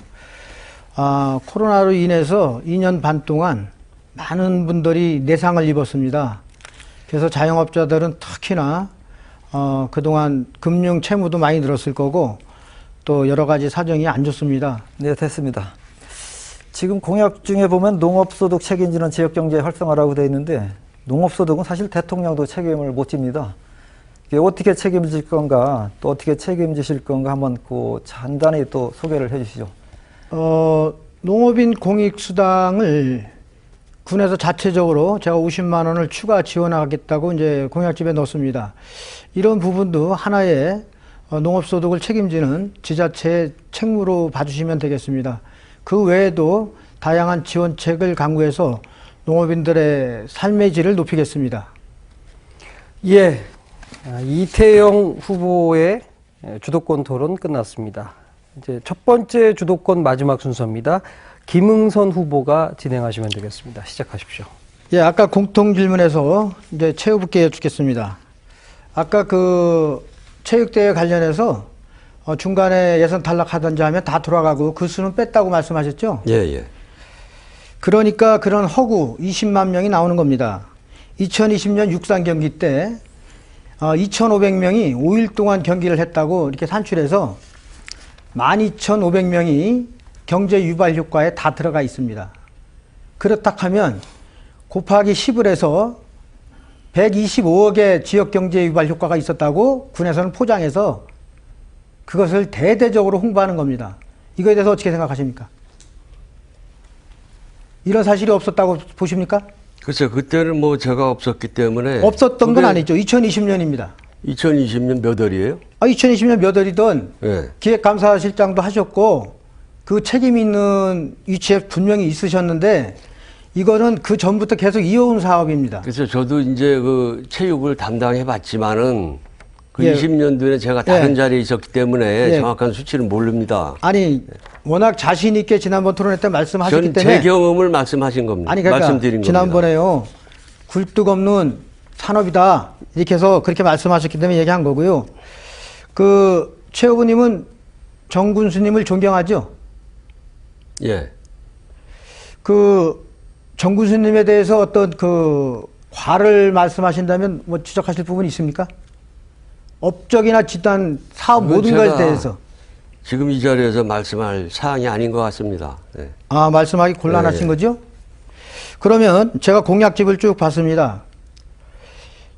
코로나로 인해서 2년 반 동안 많은 분들이 내상을 입었습니다. 그래서 자영업자들은 특히나 그동안 금융 채무도 많이 늘었을 거고 또 여러 가지 사정이 안 좋습니다. 네, 됐습니다. 지금 공약 중에 보면 농업소득 책임지는 지역경제 활성화라고 되어 있는데 농업소득은 사실 대통령도 책임을 못 집니다. 이게 어떻게 책임질 건가, 또 어떻게 책임지실 건가 한번 간단히 또 소개를 해주시죠. 농업인 공익수당을 군에서 자체적으로 제가 50만 원을 추가 지원하겠다고 이제 공약집에 넣습니다. 이런 부분도 하나의 농업소득을 책임지는 지자체의 책무로 봐주시면 되겠습니다. 그 외에도 다양한 지원책을 강구해서 농업인들의 삶의 질을 높이겠습니다. 예, 이태영 후보의 주도권 토론 끝났습니다. 이제 첫 번째 주도권 마지막 순서입니다. 김응선 후보가 진행하시면 되겠습니다. 시작하십시오. 예, 아까 공통 질문에서 이제 체육부께 여쭙겠습니다. 아까 체육대회 관련해서 중간에 예선 탈락하든지 하면 다 돌아가고 그 수는 뺐다고 말씀하셨죠? 예, 예. 그러니까 그런 허구 20만 명이 나오는 겁니다. 2020년 육상 경기 때 2,500명이 5일 동안 경기를 했다고 이렇게 산출해서 12,500명이 경제 유발 효과에 다 들어가 있습니다. 그렇다 하면 곱하기 10을 해서 125억의 지역 경제 유발 효과가 있었다고 군에서는 포장해서 그것을 대대적으로 홍보하는 겁니다. 이거에 대해서 어떻게 생각하십니까? 이런 사실이 없었다고 보십니까? 글쎄, 그때는 뭐 제가 없었기 때문에. 없었던 건 아니죠. 2020년입니다. 2020년 몇 월이에요? 2020년 몇 월이든 예. 기획감사실장도 하셨고 그 책임 있는 위치에 분명히 있으셨는데 이거는 그 전부터 계속 이어온 사업입니다. 그래서 저도 이제 체육을 담당해 봤지만은 그 예. 20년도에 제가 다른 예. 자리에 있었기 때문에 예. 정확한 수치는 모릅니다. 아니 워낙 자신 있게 지난번 토론회 때 말씀하셨기 전 때문에 제 경험을 말씀하신 겁니다. 아니 그러니까 말씀드린 지난번에요 굴뚝 없는 산업이다 이렇게 해서 그렇게 말씀하셨기 때문에 얘기한 거고요. 최 후보님은 정군수님을 존경하죠? 예. 정군수님에 대해서 어떤 과를 말씀하신다면 뭐 지적하실 부분이 있습니까? 업적이나 집단 사업 그건 모든 것에 제가 대해서 지금 이 자리에서 말씀할 사항이 아닌 것 같습니다. 예. 말씀하기 곤란하신 예. 거죠? 그러면 제가 공약집을 쭉 봤습니다.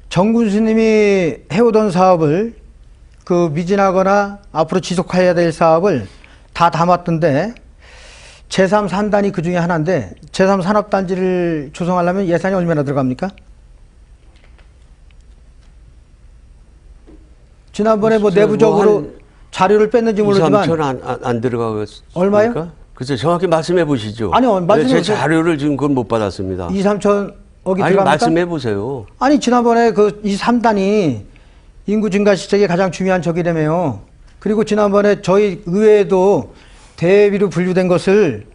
정군수님이 해오던 사업을 미진하거나 앞으로 지속해야 될 사업을 다 담았던데 제3산단이 그 중에 하나인데 제3산업단지를 조성하려면 예산이 얼마나 들어갑니까? 지난번에 뭐 내부적으로 자료를 뺐는지 모르지만 2~3천 안 들어가겠습니까? 얼마요? 글쎄 정확히 말씀해 보시죠. 아니요, 말씀해 제 보세요. 자료를 지금 그건 못 받았습니다. 2~3천억이 아니 들어갑니까? 말씀해 보세요. 아니 지난번에 이 3단이 인구 증가 시책에 가장 중요한 적이라며요. 그리고 지난번에 저희 의회에도 대비로 분류된 것을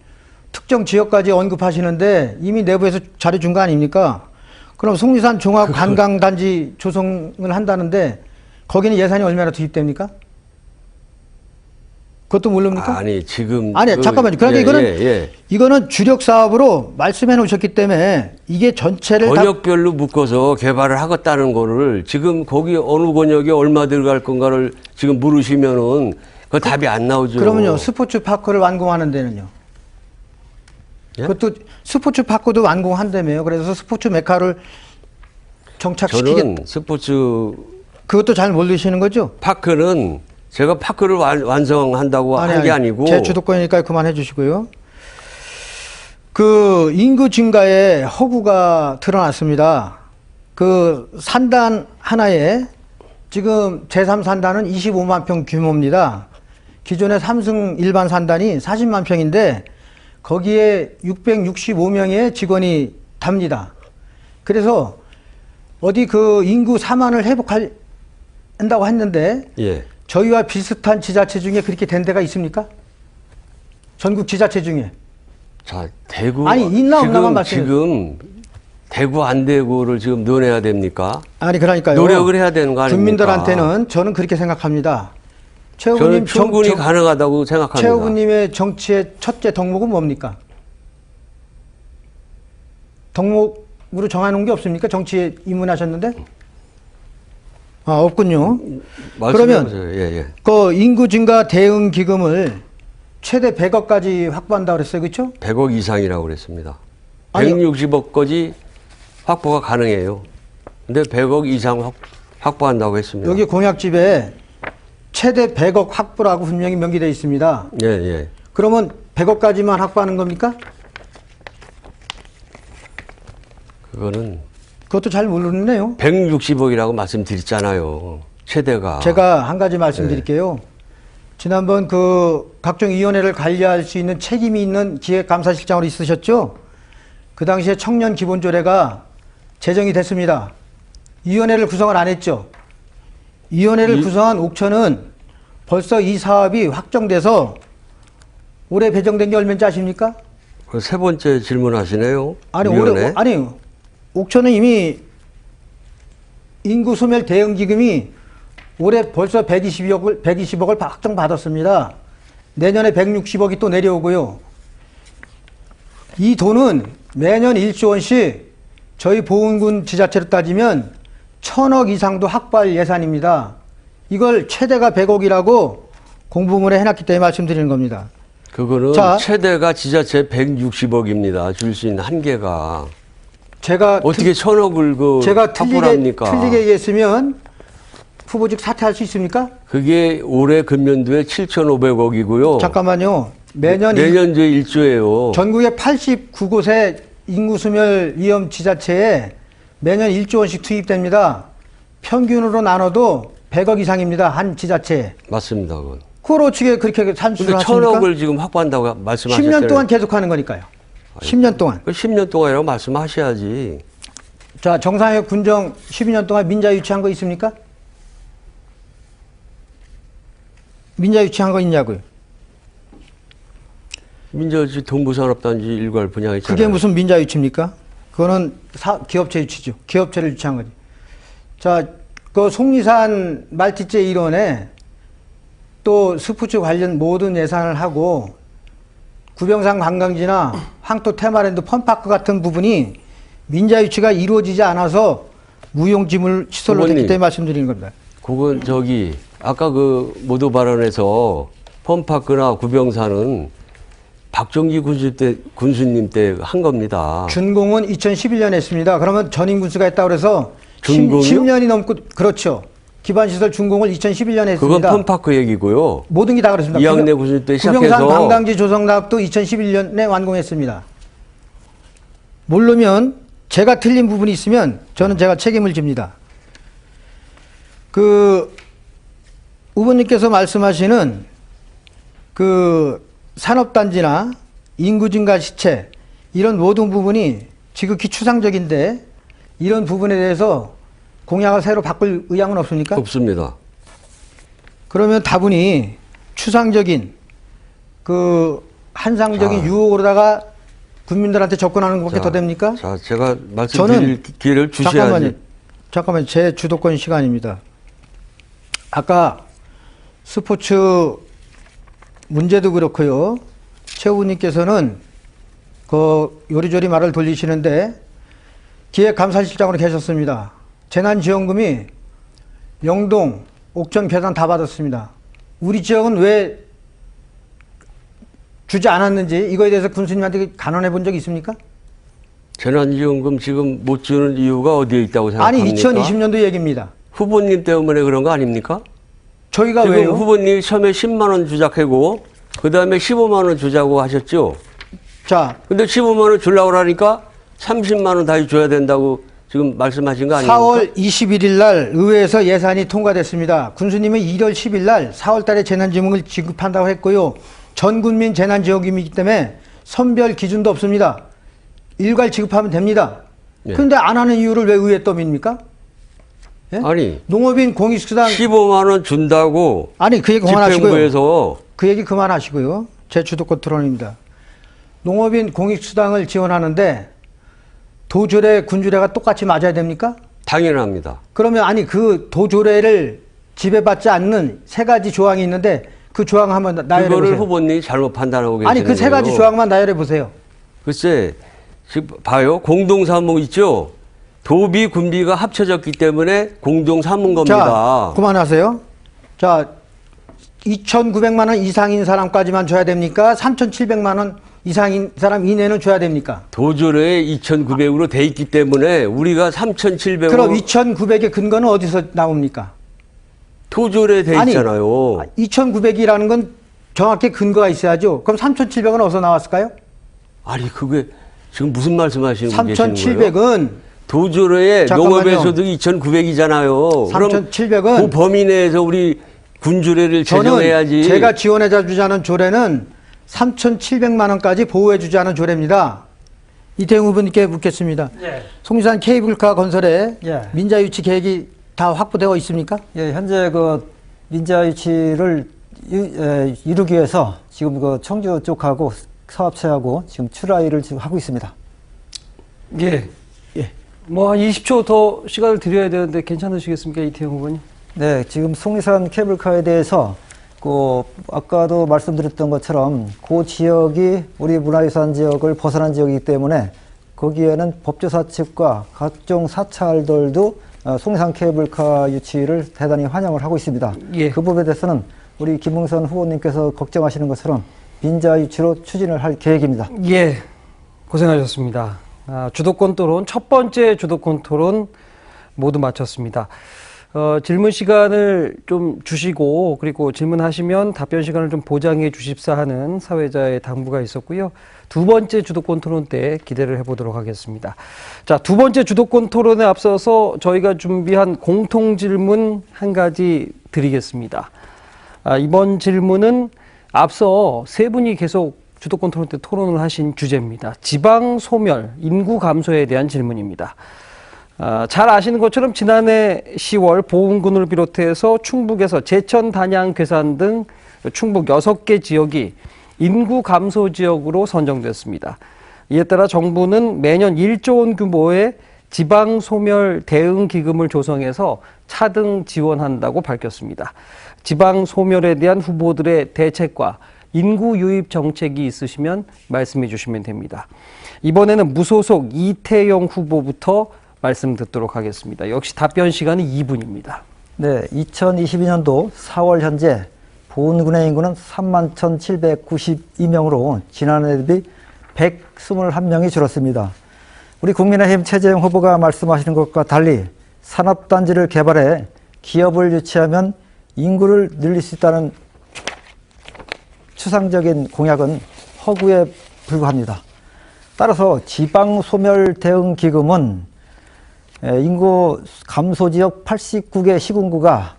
특정 지역까지 언급하시는데 이미 내부에서 자료 준 거 아닙니까? 그럼 속리산 종합관광단지 조성을 한다는데 거기는 예산이 얼마나 투입됩니까? 그것도 모릅니까? 아니 지금 잠깐만요. 그러니까 이거는 주력 사업으로 말씀해 놓으셨기 때문에 이게 전체를 권역별로 묶어서 개발을 하겠다는 거를 지금 거기 어느 권역에 얼마 들어갈 건가를 지금 물으시면은 그 답이 안 나오죠. 그러면요 스포츠 파크를 완공하는 데는요. 예? 그것도 스포츠 파크도 완공한다며요. 그래서 스포츠 메카를 정착시키겠다. 저는 스포츠 그것도 잘 모르시는 거죠? 파크는 제가 파크를 완성한다고 한 게 아니고 제 주도권이니까 그만해 주시고요. 인구 증가에 허구가 드러났습니다. 산단 하나에 지금 제3산단은 25만 평 규모입니다. 기존의 삼성 일반 산단이 40만 평인데 거기에 665명의 직원이 답니다. 그래서 어디 그 인구 4만을 회복한다고 했는데 예. 저희와 비슷한 지자체 중에 그렇게 된 데가 있습니까? 전국 지자체 중에. 자, 대구. 아니, 있나 없나만 말씀해 지금 대구 안 대구를 지금 논해야 됩니까? 아니 그러니까요. 노력을 해야 되는 거 아닙니까? 국민들한테는 저는 그렇게 생각합니다. 최 저는 후보님 충분히 가능하다고 생각합니다. 최 후보님의 정치의 첫째 덕목은 뭡니까? 덕목으로 정해놓은 게 없습니까? 정치에 입문하셨는데? 아, 없군요. 그러면 말씀해보세요. 예, 예. 그 인구 증가 대응 기금을 최대 100억까지 확보한다고 그랬어요. 그렇죠? 100억 이상이라고 그랬습니다. 아니, 160억까지 확보가 가능해요. 근데 100억 이상 확보한다고 했습니다. 여기 공약집에 최대 100억 확보라고 분명히 명기되어 있습니다. 예, 예. 그러면 100억까지만 확보하는 겁니까? 그거는 그것도 잘 모르네요. 160억이라고 말씀드렸잖아요. 최대가. 제가 한 가지 말씀드릴게요. 지난번 그 각종 위원회를 관리할 수 있는 책임이 있는 기획감사실장으로 있으셨죠? 그 당시에 청년 기본조례가 제정이 됐습니다. 위원회를 구성을 안 했죠. 위원회를 구성한 옥천은 벌써 이 사업이 확정돼서 올해 배정된 게 얼마인지 아십니까? 그 세 번째 질문하시네요. 아니, 위원회. 아니, 옥천은 이미 인구 소멸 대응 기금이 올해 벌써 120억을 확정받았습니다. 내년에 160억이 또 내려오고요. 이 돈은 매년 1조 원씩 저희 보은군 지자체로 따지면 1000억 이상도 확보할 예산입니다. 이걸 최대가 100억이라고 공부문에 해놨기 때문에 말씀드리는 겁니다. 그거는 자, 최대가 지자체 160억입니다. 줄 수 있는 한계가. 제가 어떻게 1000억을 그 제가 확보를 합니까? 틀리게 얘기했으면 후보직 사퇴할 수 있습니까? 그게 올해 금년도에 7,500억이고요. 잠깐만요. 내년도에 1조예요. 전국의 89곳의 인구소멸 위험 지자체에 매년 1조 원씩 투입됩니다. 평균으로 나눠도 100억 이상입니다. 한 지자체에. 맞습니다. 그건. 그걸 어떻게 그렇게 근데 산수를 하십니까? 1000억을 지금 확보한다고 말씀하셨어요. 10년 동안 계속하는 거니까요. 10년 동안. 그 10년 동안이라고 말씀하셔야지. 자, 정상회 군정 12년 동안 민자 유치한 거 있습니까? 민자 유치한 거 있냐고요? 민저지 동부산업단지 일괄 분양했잖아요. 그게 무슨 민자 유치입니까? 그거는 기업체 유치죠. 기업체를 유치한 거지. 자, 그 속리산 말티제 일원에 또 스포츠 관련 모든 예산을 하고 구병산 관광지나 황토 테마랜드 펀파크 같은 부분이 민자 유치가 이루어지지 않아서 무용지물 시설로 됐기 때문에 말씀드리는 겁니다. 그건 저기 아까 그 모두 발언에서 펌파크나 구병산은 박정기 군수님 때 한 겁니다. 준공은 2011년에 했습니다. 그러면 전임 군수가 했다고 그래서 준공이요? 10년이 넘고 그렇죠. 기반시설 준공을 2011년에 했습니다. 그건 펌파크 얘기고요. 모든 게 다 그렇습니다. 이학내 군수 때 구병산 시작해서 관광지 조성사업도 2011년에 완공했습니다. 모르면 제가 틀린 부분이 있으면 저는 제가 책임을 집니다. 그 후보님께서 말씀하시는 그 산업단지나 인구 증가 시체 이런 모든 부분이 지극히 추상적인데 이런 부분에 대해서 공약을 새로 바꿀 의향은 없습니까? 없습니다. 그러면 다분히 추상적인 그 한상적인 자. 유혹으로다가 국민들한테 접근하는 것밖에 더 됩니까? 자, 제가 말씀드릴 기회를 주셔야지. 잠깐만 제 주도권 시간입니다. 아까 스포츠 문제도 그렇고요. 최 후보님께서는 그 요리조리 말을 돌리시는데 기획감사실장으로 계셨습니다. 재난지원금이 영동, 옥천, 괴산 다 받았습니다. 우리 지역은 왜 주지 않았는지 이거에 대해서 군수님한테 간언해 본 적이 있습니까? 재난지원금 지금 못 주는 이유가 어디에 있다고 아니 생각합니까? 2020년도 얘기입니다. 후보님 때문에 그런 거 아닙니까? 저희가 지금 왜요? 후보님이 처음에 10만 원 주작하고 그 다음에 15만 원 주자고 하셨죠. 자, 근데 15만 원 주려고 하니까 30만 원 다시 줘야 된다고 지금 말씀하신 거 아닙니까? 4월 21일 날 의회에서 예산이 통과됐습니다. 군수님은 1월 10일 날 4월 달에 재난지원금을 지급한다고 했고요. 전 국민 재난지원금이기 때문에 선별 기준도 없습니다. 일괄 지급하면 됩니다. 예. 그런데 안 하는 이유를 왜 의회 떠밉니까? 예? 아니 농업인 공익수당 15만 원 준다고 아니 그 얘기 그만하시고요. 집행부에서 그 얘기 그만하시고요. 제 주도권 토론입니다. 농업인 공익수당을 지원하는데 도조례, 군조례가 똑같이 맞아야 됩니까? 당연합니다. 그러면 아니 그 도조례를 지배받지 않는 세 가지 조항이 있는데 그 조항 한번 나열해 그거를 보세요. 후보님이 잘못 판단하고 계시는 아니 그 세 가지 거예요. 조항만 나열해 보세요. 글쎄, 지금 봐요. 공동사무 있죠? 도비, 군비가 합쳐졌기 때문에 공동사무인 겁니다. 자, 그만하세요. 자, 2,900만 원 이상인 사람까지만 줘야 됩니까? 3,700만 원 이상인 사람 이내는 줘야 됩니까? 도조례에 2,900으로 돼 있기 때문에 우리가 3,700으로 그럼 2,900의 근거는 어디서 나옵니까? 도조례에 돼 있잖아요. 2,900이라는 건 정확히 근거가 있어야죠. 그럼 3,700은 어디서 나왔을까요? 아니 그게 지금 무슨 말씀하시는 계시는 거예요? 3,700은 도조례에 잠깐만요. 농업의 소득이 2,900이잖아요. 3,700은 그 범위 내에서 우리 군조례를 제정해야지. 저는 제가 지원해 주자는 조례는 3,700만 원까지 보호해 주자는 조례입니다. 이태용 후보님께 묻겠습니다. 예. 송리산 케이블카 건설에 예. 민자 유치 계획이 다 확보되어 있습니까? 예, 현재 그 민자 유치를 이루기 위해서 지금 그 청주 쪽하고 사업체하고 지금 출하일을 지금 하고 있습니다. 예. 예. 뭐 한 20초 더 시간을 드려야 되는데 괜찮으시겠습니까, 이태영 후보님? 네, 지금 송리산 케이블카에 대해서 그 아까도 말씀드렸던 것처럼 그 지역이 우리 문화유산 지역을 벗어난 지역이기 때문에 거기에는 법조사 측과 각종 사찰들도 송리산 케이블카 유치를 대단히 환영을 하고 있습니다. 예. 그 부분에 대해서는 우리 김웅선 후보님께서 걱정하시는 것처럼 민자 유치로 추진을 할 계획입니다. 예, 고생하셨습니다. 주도권 토론, 첫 번째 주도권 토론 모두 마쳤습니다. 질문 시간을 좀 주시고, 그리고 질문하시면 답변 시간을 좀 보장해 주십사 하는 사회자의 당부가 있었고요. 두 번째 주도권 토론 때 기대를 해보도록 하겠습니다. 자, 두 번째 주도권 토론에 앞서서 저희가 준비한 공통 질문 한 가지 드리겠습니다. 이번 질문은 앞서 세 분이 계속 주도권 토론 때 토론을 하신 주제입니다. 지방 소멸, 인구 감소에 대한 질문입니다. 잘 아시는 것처럼 지난해 10월 보은군을 비롯해서 충북에서 제천, 단양, 괴산 등 충북 6개 지역이 인구 감소 지역으로 선정됐습니다. 이에 따라 정부는 매년 1조 원 규모의 지방 소멸 대응 기금을 조성해서 차등 지원한다고 밝혔습니다. 지방 소멸에 대한 후보들의 대책과 인구 유입 정책이 있으시면 말씀해 주시면 됩니다. 이번에는 무소속 이태영 후보부터 말씀 듣도록 하겠습니다. 역시 답변 시간은 2분입니다. 네, 2022년도 4월 현재 보은군의 인구는 31,792명으로 지난해 대비 121명이 줄었습니다. 우리 국민의힘 최재형 후보가 말씀하시는 것과 달리 산업단지를 개발해 기업을 유치하면 인구를 늘릴 수 있다는 추상적인 공약은 허구에 불과합니다. 따라서 지방소멸 대응기금은 인구 감소 지역 89개 시군구가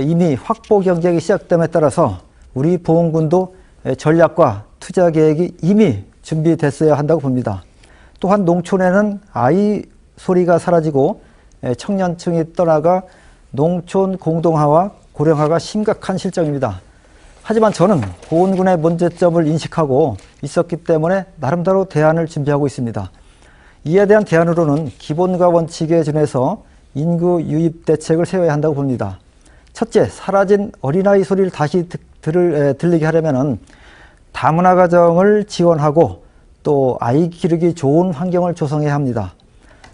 이미 확보 경쟁이 시작됨에 따라서 우리 보훈군도 전략과 투자 계획이 이미 준비됐어야 한다고 봅니다. 또한 농촌에는 아이 소리가 사라지고 청년층이 떠나가 농촌 공동화와 고령화가 심각한 실정입니다. 하지만 저는 보훈군의 문제점을 인식하고 있었기 때문에 나름대로 대안을 준비하고 있습니다. 이에 대한 대안으로는 기본과 원칙에 준해서 인구 유입 대책을 세워야 한다고 봅니다. 첫째, 사라진 어린아이 소리를 다시 들리게 하려면 다문화 가정을 지원하고 또 아이 기르기 좋은 환경을 조성해야 합니다.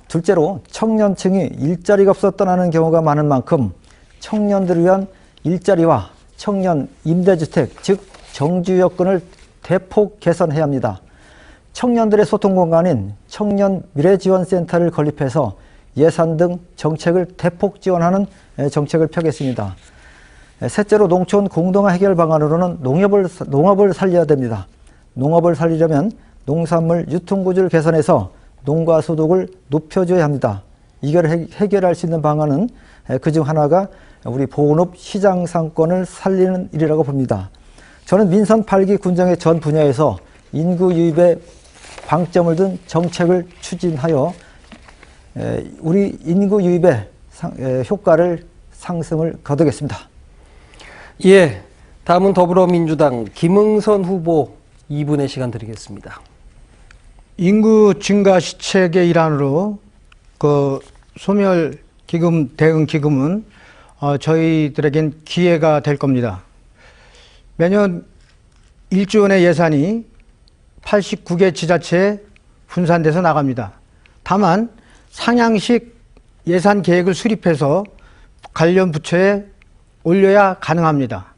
둘째로 청년층이 일자리가 없어 떠나는 경우가 많은 만큼 청년들을 위한 일자리와 청년 임대주택, 즉 정주 여건을 대폭 개선해야 합니다. 청년들의 소통 공간인 청년 미래지원센터를 건립해서 예산 등 정책을 대폭 지원하는 정책을 펴겠습니다. 셋째로 농촌 공동화 해결 방안으로는 농업을 살려야 됩니다. 농업을 살리려면 농산물 유통구조를 개선해서 농가 소득을 높여줘야 합니다. 이걸 해결할 수 있는 방안은 그중 하나가 우리 보훈업 시장 상권을 살리는 일이라고 봅니다. 저는 민선 8기 군정의 전 분야에서 인구 유입에 방점을 둔 정책을 추진하여 우리 인구 유입에 효과를 상승을 거두겠습니다. 예, 다음은 더불어민주당 김응선 후보 2분의 시간 드리겠습니다. 인구 증가 시책의 일환으로 그 소멸 기금 대응 기금은 저희들에겐 기회가 될 겁니다. 매년 1조 원의 예산이 89개 지자체에 분산돼서 나갑니다. 다만 상향식 예산 계획을 수립해서 관련 부처에 올려야 가능합니다.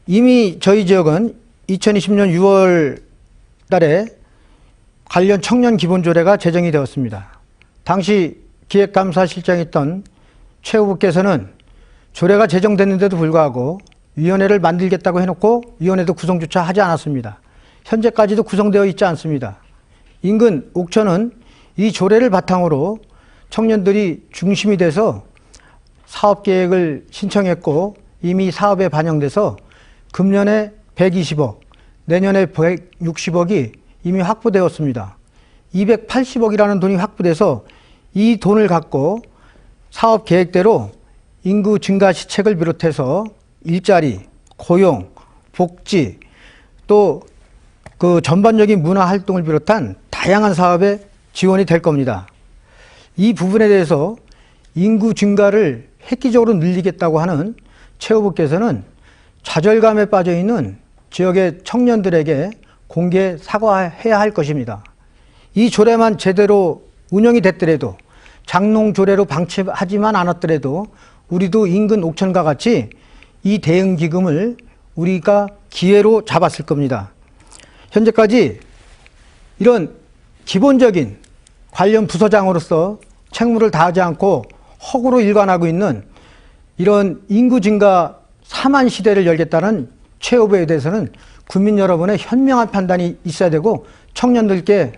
이미 저희 지역은 2020년 6월 달에 관련 청년 기본조례가 제정이 되었습니다. 당시 기획감사실장이었던 최 후보께서는 조례가 제정됐는데도 불구하고 위원회를 만들겠다고 해놓고 위원회도 구성조차 하지 않았습니다. 현재까지도 구성되어 있지 않습니다. 인근 옥천은 이 조례를 바탕으로 청년들이 중심이 돼서 사업계획을 신청했고 이미 사업에 반영돼서 금년에 120억, 내년에 160억이 이미 확보되었습니다. 280억이라는 돈이 확보돼서 이 돈을 갖고 사업 계획대로 인구 증가 시책을 비롯해서 일자리, 고용, 복지, 또 그 전반적인 문화 활동을 비롯한 다양한 사업에 지원이 될 겁니다. 이 부분에 대해서 인구 증가를 획기적으로 늘리겠다고 하는 최 후보께서는 좌절감에 빠져 있는 지역의 청년들에게 공개 사과해야 할 것입니다. 이 조례만 제대로 운영이 됐더라도 장롱 조례로 방치하지만 않았더라도 우리도 인근 옥천과 같이 이 대응 기금을 우리가 기회로 잡았을 겁니다. 현재까지 이런 기본적인 관련 부서장으로서 책무를 다하지 않고 허구로 일관하고 있는 이런 인구 증가 사만 시대를 열겠다는 최 후보에 대해서는 국민 여러분의 현명한 판단이 있어야 되고 청년들께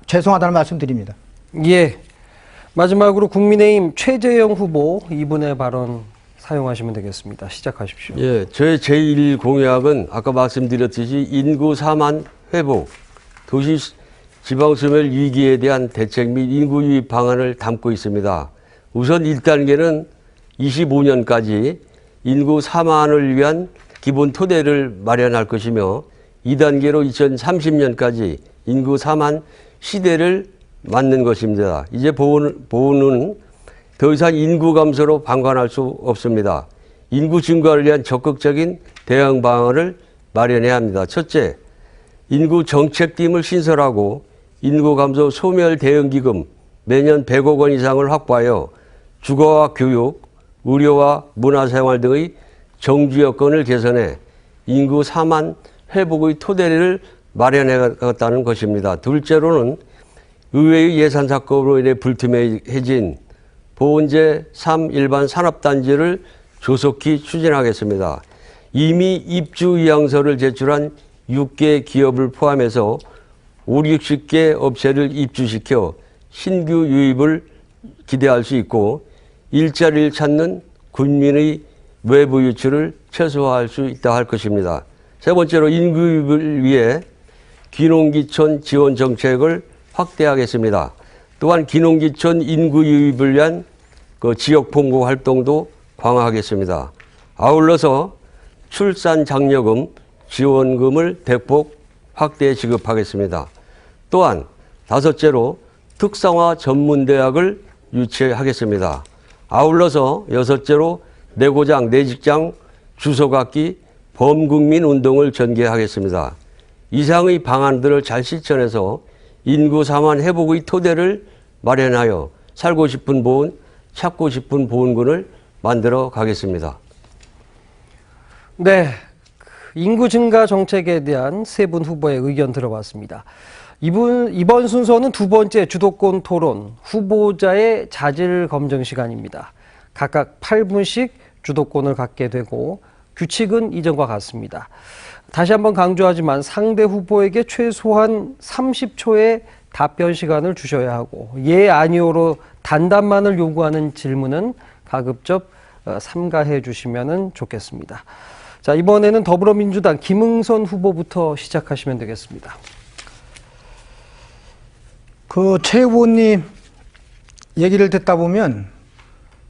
죄송하다는 말씀드립니다. 예, 마지막으로 국민의힘 최재형 후보 2분의 발언 사용하시면 되겠습니다. 시작하십시오. 예, 저의 제1 공약은 아까 말씀드렸듯이 인구 4만 회복, 도시 지방 소멸 위기에 대한 대책 및 인구 유입 방안을 담고 있습니다. 우선 1단계는 25년까지 인구 4만을 위한 기본 토대를 마련할 것이며 2단계로 2030년까지 인구 4만 시대를 맞는 것입니다. 이제 보호는 더 이상 인구 감소로 방관할 수 없습니다. 인구 증가를 위한 적극적인 대응 방안을 마련해야 합니다. 첫째, 인구 정책팀을 신설하고 인구 감소 소멸 대응 기금 매년 100억 원 이상을 확보하여 주거와 교육, 의료와 문화생활 등의 정주 여건을 개선해 인구 4만 회복의 토대를 마련해갔다는 것입니다. 둘째로는 의회의 예산 삭감으로 인해 불투명해진 보훈제 3 일반 산업단지를 조속히 추진하겠습니다. 이미 입주 의향서를 제출한 6개 기업을 포함해서 50-60개 업체를 입주시켜 신규 유입을 기대할 수 있고 일자리를 찾는 국민의 외부 유출을 최소화할 수 있다 할 것입니다. 세 번째로 인구 유입을 위해 귀농귀촌 지원 정책을 확대하겠습니다. 또한 귀농귀촌 인구 유입을 위한 지역 봉고 활동도 강화하겠습니다. 아울러서 출산 장려금, 지원금을 대폭 확대 지급하겠습니다. 또한 다섯째로 특성화 전문대학을 유치하겠습니다. 아울러서 여섯째로 내고장, 내직장, 주소갖기, 범국민 운동을 전개하겠습니다. 이상의 방안들을 잘 실천해서 인구 4만 회복의 토대를 마련하여 살고 싶은 보훈, 찾고 싶은 보훈군을 만들어 가겠습니다. 네, 인구 증가 정책에 대한 세 분 후보의 의견 들어봤습니다. 이번 순서는 두 번째 주도권 토론, 후보자의 자질 검증 시간입니다. 각각 8분씩 주도권을 갖게 되고 규칙은 이전과 같습니다. 다시 한번 강조하지만 상대 후보에게 최소한 30초의 답변 시간을 주셔야 하고 예, 아니오로 단답만을 요구하는 질문은 가급적 삼가해 주시면 좋겠습니다. 자, 이번에는 더불어민주당 김응선 후보부터 시작하시면 되겠습니다. 최 후보님 얘기를 듣다 보면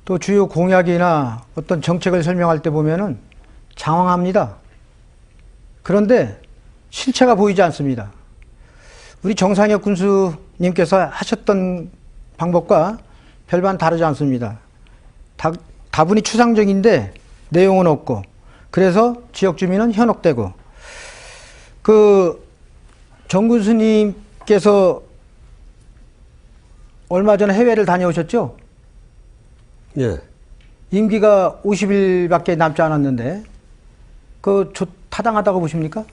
또 주요 공약이나 어떤 정책을 설명할 때 보면은 장황합니다. 그런데 실체가 보이지 않습니다. 우리 정상혁 군수님께서 하셨던 방법과 별반 다르지 않습니다. 다분히 추상적인데 내용은 없고, 그래서 지역 주민은 현혹되고, 정 군수님께서 얼마 전에 해외를 다녀오셨죠? 예. 임기가 50일밖에 남지 않았는데, 타당하다고 보십니까?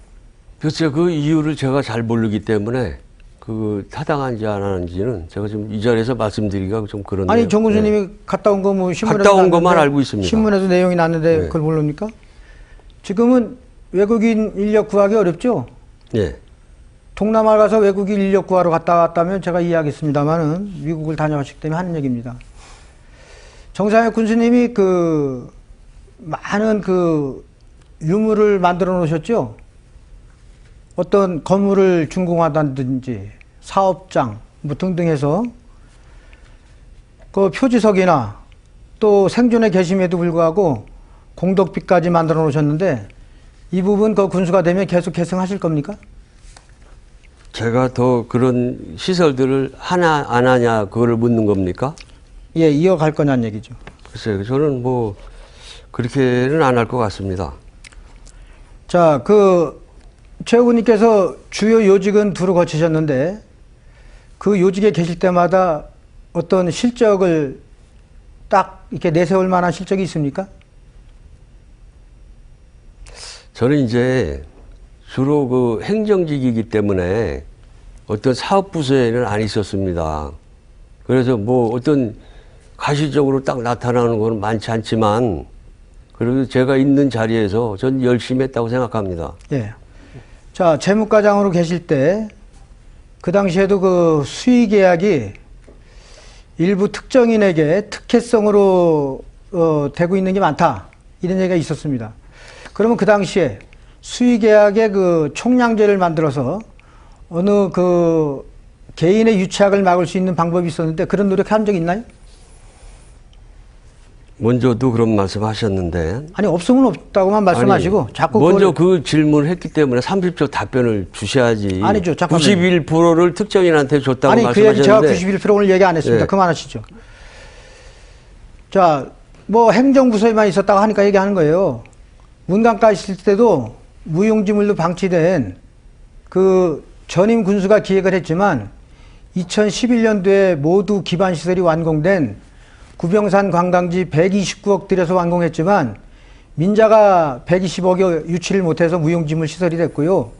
글쎄요, 그 이유를 제가 잘 모르기 때문에 타당한지 안 하는지는 제가 지금 이 자리에서 말씀드리기가 좀 그런데요. 아니, 정 군수님이 예. 갔다 온 거 뭐 신문에서 갔다 온 것만 났는데, 알고 있습니다. 신문에도 내용이 났는데 네. 그걸 모릅니까? 지금은 외국인 인력 구하기 어렵죠? 예. 동남아 가서 외국인 인력 구하러 갔다 왔다면 제가 이해하겠습니다만은 미국을 다녀왔기 때문에 하는 얘기입니다. 정상혁 군수님이 많은 유물을 만들어 놓으셨죠? 어떤 건물을 준공하다든지 사업장 뭐 등등 해서 표지석이나 또 생존에 계심에도 불구하고 공덕비까지 만들어 놓으셨는데 이 부분 군수가 되면 계속 계승하실 겁니까? 제가 더 그런 시설들을 하나 안 하냐 그거를 묻는 겁니까? 예, 이어갈 거냐는 얘기죠. 글쎄요, 저는 뭐 그렇게는 안 할 것 같습니다. 자, 최 의원님께서 주요 요직은 두루 거치셨는데 그 요직에 계실 때마다 어떤 실적을 딱 이렇게 내세울 만한 실적이 있습니까? 저는 이제 주로 행정직이기 때문에 어떤 사업부서에는 안 있었습니다. 그래서 뭐 어떤 가시적으로 딱 나타나는 건 많지 않지만 그래도 제가 있는 자리에서 전 열심히 했다고 생각합니다. 예. 자, 재무과장으로 계실 때 그 당시에도 수의계약이 일부 특정인에게 특혜성으로 되고 있는 게 많다, 이런 얘기가 있었습니다. 그러면 그 당시에 수의계약의 총량제를 만들어서 어느 개인의 유착을 막을 수 있는 방법이 있었는데 그런 노력한 적 있나요? 먼저도 그런 말씀 하셨는데. 아니, 없으면 없다고만 말씀하시고 아니, 자꾸 먼저 그 질문을 했기 때문에 30초 답변을 주셔야지. 아니죠, 잠깐만요. 91%를 특정인한테 줬다고 아니, 그 얘기 제가 말씀하셨는데. 91% 오늘 얘기 안 했습니다. 예. 그만하시죠. 자, 행정부서에만 있었다고 하니까 얘기하는 거예요. 문강가 있을 때도 무용지물로 방치된 전임 군수가 기획을 했지만 2011년도에 모두 기반시설이 완공된 구병산 관광지 129억 들여서 완공했지만 민자가 120억여 유치를 못해서 무용지물 시설이 됐고요.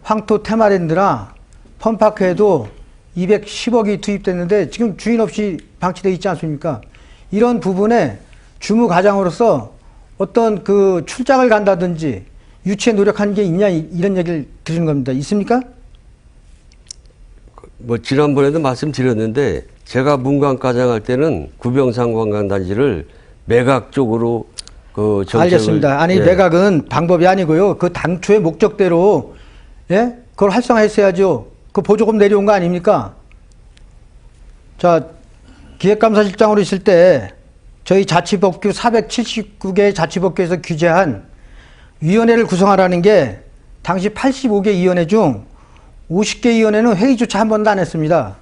황토 테마랜드나 펀파크에도 210억이 투입됐는데 지금 주인 없이 방치되어 있지 않습니까? 이런 부분에 주무과장으로서 어떤 출장을 간다든지 유치에 노력한 게 있냐, 이런 얘기를 드리는 겁니다. 있습니까? 뭐 지난번에도 말씀드렸는데 제가 문광과장 할 때는 구병산 관광단지를 매각 쪽으로 정책을. 알겠습니다. 아니, 예. 매각은 방법이 아니고요. 당초의 목적대로, 예? 그걸 활성화했어야죠. 보조금 내려온 거 아닙니까? 자, 기획감사실장으로 있을 때 저희 자치법규 479개 자치법규에서 규제한 위원회를 구성하라는 게 당시 85개 위원회 중 50개 위원회는 회의조차 한 번도 안 했습니다.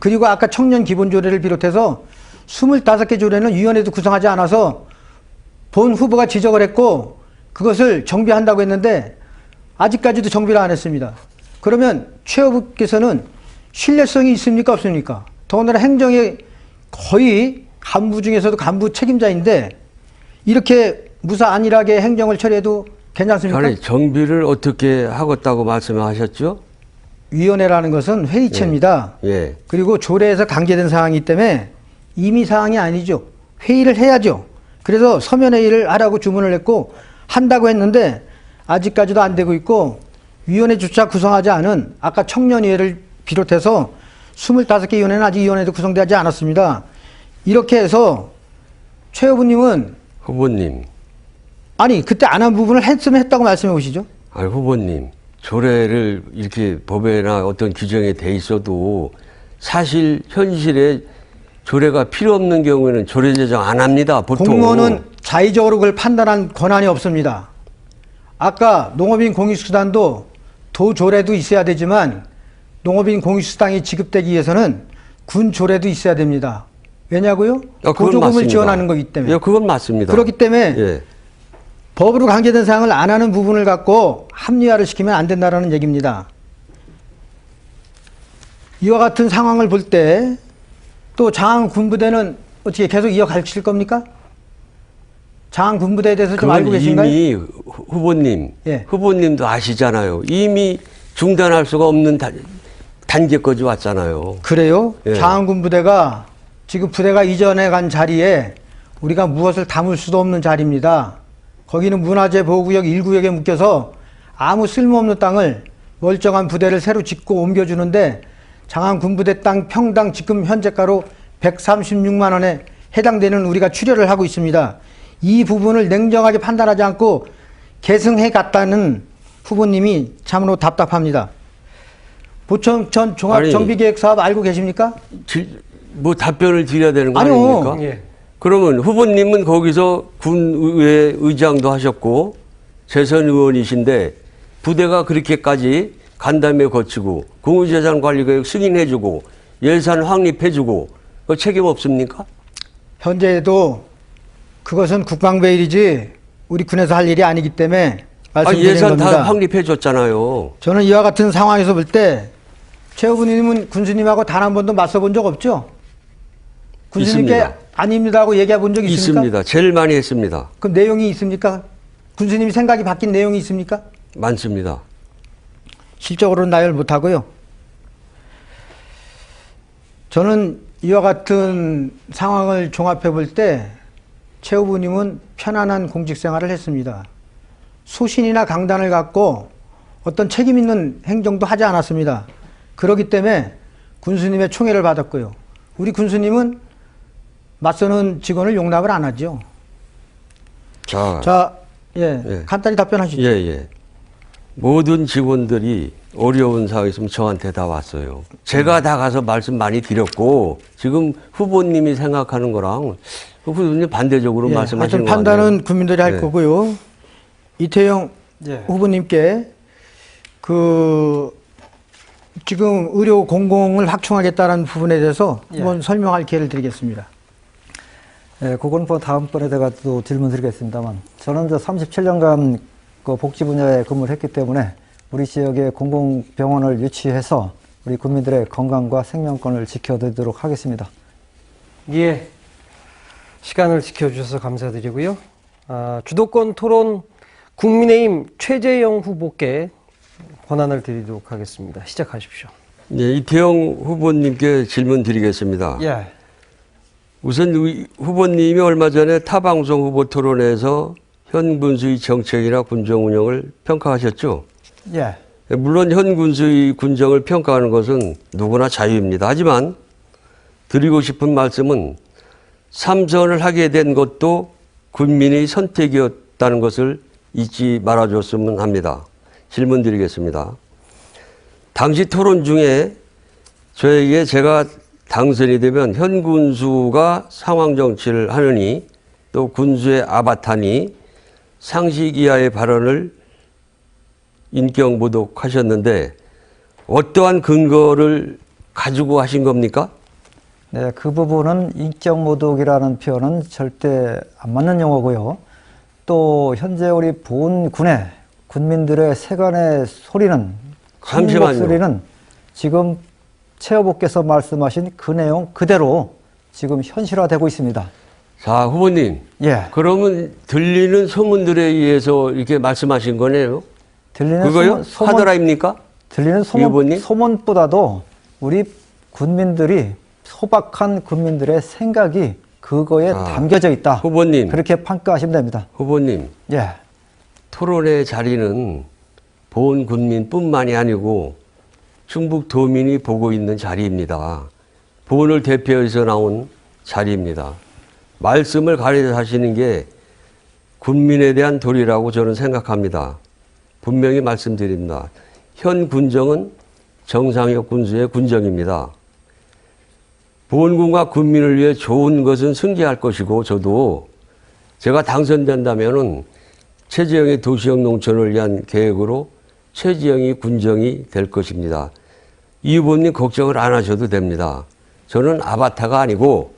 그리고 아까 청년 기본조례를 비롯해서 25개 조례는 위원회도 구성하지 않아서 본 후보가 지적을 했고 그것을 정비한다고 했는데 아직까지도 정비를 안 했습니다. 그러면 최 후보께서는 신뢰성이 있습니까, 없습니까? 더군다나 행정의 거의 간부 중에서도 간부 책임자인데 이렇게 무사 안일하게 행정을 처리해도 괜찮습니까? 아니, 정비를 어떻게 하겠다고 말씀하셨죠? 위원회라는 것은 회의체입니다. 예. 그리고 조례에서 강제된 사항이기 때문에 임의 사항이 아니죠. 회의를 해야죠. 그래서 서면회의를 하라고 주문을 했고 한다고 했는데 아직까지도 안 되고 있고 위원회조차 구성하지 않은 아까 청년위회를 비롯해서 25개 위원회는 아직 위원회도 구성되지 않았습니다. 이렇게 해서 최 후보님은 후보님. 아니 그때 안 한 부분을 했으면 했다고 말씀해 보시죠. 아니, 후보님. 조례를 이렇게 법에나 어떤 규정에 돼 있어도 사실 현실에 조례가 필요 없는 경우에는 조례 제정 안 합니다. 보통. 공무원은 자의적으로 그걸 판단한 권한이 없습니다. 아까 농업인 공익수당도 도조례도 있어야 되지만 농업인 공익수당이 지급되기 위해서는 군 조례도 있어야 됩니다. 왜냐고요? 그건 보조금을 맞습니다. 지원하는 거기 때문에. 예, 그건 맞습니다. 그렇기 때문에 예. 법으로 관계된 사항을 안 하는 부분을 갖고 합리화를 시키면 안 된다는 얘기입니다. 이와 같은 상황을 볼 때 또 장안 군부대는 어떻게 계속 이어가실 겁니까? 장안 군부대에 대해서 좀 그건 알고 계신가요? 이미 후보님, 예. 후보님도 아시잖아요. 이미 중단할 수가 없는 단계까지 왔잖아요. 그래요? 예. 장안 군부대가 지금 부대가 이전해 간 자리에 우리가 무엇을 담을 수도 없는 자리입니다. 거기는 문화재 보호구역 1구역에 묶여서 아무 쓸모없는 땅을 멀쩡한 부대를 새로 짓고 옮겨주는데 장안 군부대 땅 평당 지금 현재가로 136만 원에 해당되는 우리가 출혈을 하고 있습니다. 이 부분을 냉정하게 판단하지 않고 계승해 갔다는 후보님이 참으로 답답합니다. 보청천 종합정비계획사업 알고 계십니까? 뭐 답변을 드려야 되는 거 아니요. 아닙니까? 예. 그러면 후보님은 거기서 군의회 의장도 하셨고 재선 의원이신데 부대가 그렇게까지 간담회 거치고 공유재산관리계획 승인해주고 예산 확립해주고 그 책임 없습니까? 현재도 그것은 국방배일이지 우리 군에서 할 일이 아니기 때문에 말씀드리는 예산 겁니다. 다 확립해줬잖아요. 저는 이와 같은 상황에서 볼 때 최 후보님은 군수님하고 단 한 번도 맞서본 적 없죠? 군수님께 있습니다. 아닙니다 하고 얘기해 본 적 있습니까? 있습니다. 제일 많이 했습니다. 그럼 내용이 있습니까? 군수님이 생각이 바뀐 내용이 있습니까? 많습니다. 실적으로는 나열 못하고요. 저는 이와 같은 상황을 종합해 볼 때 최 후보님은 편안한 공직 생활을 했습니다. 소신이나 강단을 갖고 어떤 책임 있는 행정도 하지 않았습니다. 그렇기 때문에 군수님의 총애를 받았고요. 우리 군수님은 맞서는 직원을 용납을 안 하죠. 자, 예. 간단히 답변하시죠. 예. 모든 직원들이 어려운 상황이 있으면 저한테 다 왔어요. 제가 다 가서 말씀 많이 드렸고 지금 후보님이 생각하는 거랑 후보님 반대적으로 말씀하시는 하여튼 거 판단은 아니에요? 국민들이 할 네. 거고요. 이태영 후보님께 지금 의료 공공을 확충하겠다는 부분에 대해서 한번 설명할 기회를 드리겠습니다. 예, 그건 뭐 다음번에 제가 또 질문 드리겠습니다만, 저는 이제 37년간 그 복지 분야에 근무를 했기 때문에 우리 지역의 공공병원을 유치해서 우리 국민들의 건강과 생명권을 지켜드리도록 하겠습니다. 예. 시간을 지켜주셔서 감사드리고요. 주도권 토론 국민의힘 최재형 후보께 권한을 드리도록 하겠습니다. 시작하십시오. 네, 이태영 후보님께 질문 드리겠습니다. 예. 우선 후보님이 얼마 전에 타방송 후보 토론에서 현 군수의 정책이나 군정 운영을 평가하셨죠? 예. 물론 현 군수의 군정을 평가하는 것은 누구나 자유입니다. 하지만 드리고 싶은 말씀은 삼선을 하게 된 것도 국민의 선택이었다는 것을 잊지 말아줬으면 합니다. 질문 드리겠습니다. 당시 토론 중에 저에게 제가 당선이 되면 현 군수가 상황 정치를 하느니 또 군수의 아바타니 상식 이하의 발언을 인격 모독하셨는데 어떠한 근거를 가지고 하신 겁니까? 네, 그 부분은 인격 모독이라는 표현은 절대 안 맞는 용어고요. 또 현재 우리 보훈군의 군민들의 세간의 소리는, 잠시만요. 목소리는 지금 최 후보께서 말씀하신 그 내용 그대로 지금 현실화되고 있습니다. 자, 후보님. 예. 그러면 들리는 소문들에 의해서 이렇게 말씀하신 거네요? 들리는 그거요? 하드라입니까? 들리는 후보님? 소문보다도 우리 군민들이, 소박한 군민들의 생각이 그거에 담겨져 있다. 후보님. 그렇게 평가하시면 됩니다. 후보님. 예. 토론의 자리는 보훈 군민뿐만이 아니고 충북 도민이 보고 있는 자리입니다. 보훈을 대표해서 나온 자리입니다. 말씀을 가려서 하시는 게 군민에 대한 도리라고 저는 생각합니다. 분명히 말씀드립니다. 현 군정은 정상혁 군수의 군정입니다. 보훈군과 군민을 위해 좋은 것은 승계할 것이고 저도 제가 당선된다면은 최재형의 도시형 농촌을 위한 계획으로 최재형이 군정이 될 것입니다. 이 후보님 걱정을 안 하셔도 됩니다. 저는 아바타가 아니고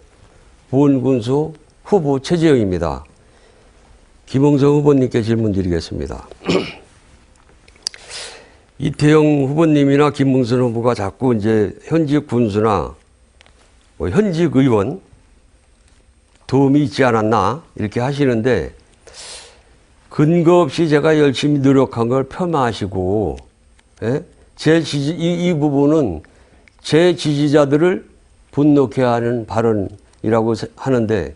보훈군수 후보 최재형입니다. 김홍성 후보님께 질문 드리겠습니다. 이태영 후보님이나 김문선 후보가 자꾸 이제 현직 군수나 현직 의원 도움이 있지 않았나 이렇게 하시는데 근거 없이 제가 열심히 노력한 걸 폄하하시고, 예? 이 부분은 제 지지자들을 분노케 하는 발언이라고 하는데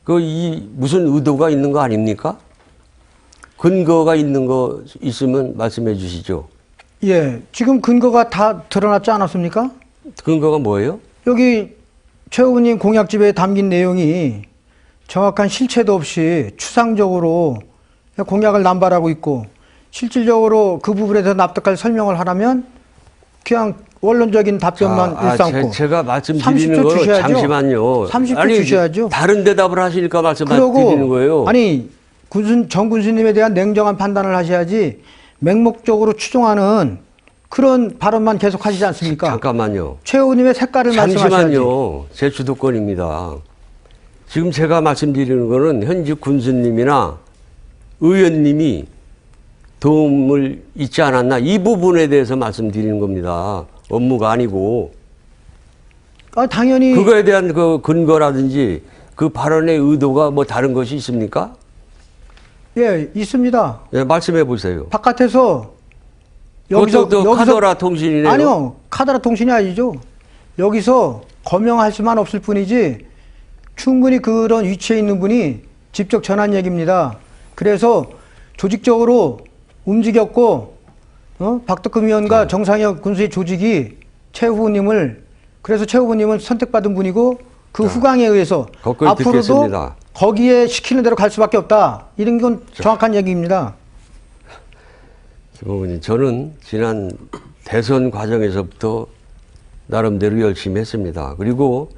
무슨 의도가 있는 거 아닙니까? 근거가 있는 거 있으면 말씀해 주시죠. 예, 지금 근거가 다 드러났지 않았습니까? 근거가 뭐예요? 여기 최 후보님 공약집에 담긴 내용이 정확한 실체도 없이 추상적으로 공약을 남발하고 있고 실질적으로 그 부분에 대해서 납득할 설명을 하라면 그냥 원론적인 답변만 일삼고 제가 말씀드리는 거는 주셔야죠. 잠시만요. 30초 아니, 주셔야죠. 다른 대답을 하시니까 말씀드리는 거예요. 아니 정 군수님에 대한 냉정한 판단을 하셔야지 맹목적으로 추종하는 그런 발언만 계속 하시지 않습니까? 잠깐만요. 최 의원님의 색깔을 말씀하셔야지. 잠시만요. 제 주도권입니다. 지금 제가 말씀드리는 거는 현직 군수님이나 의원님이 도움을 잊지 않았나 이 부분에 대해서 말씀드리는 겁니다. 업무가 아니고. 당연히 그거에 대한 그 근거라든지 그 발언의 의도가 뭐 다른 것이 있습니까? 예, 있습니다. 예, 말씀해 보세요. 바깥에서 여기서 카더라 통신이네요. 아니요, 카더라 통신이 아니죠. 여기서 거명할 수만 없을 뿐이지 충분히 그런 위치에 있는 분이 직접 전한 얘기입니다. 그래서 조직적으로 움직였고 박덕흠 의원과 정상혁 군수의 조직이 최 후보님을 그래서 최 후보님은 선택받은 분이고 그 후광에 의해서 앞으로도 듣겠습니다. 거기에 시키는 대로 갈 수밖에 없다. 이런 건 정확한 얘기입니다. 김 후보님, 저는 지난 대선 과정에서부터 나름대로 열심히 했습니다. 그리고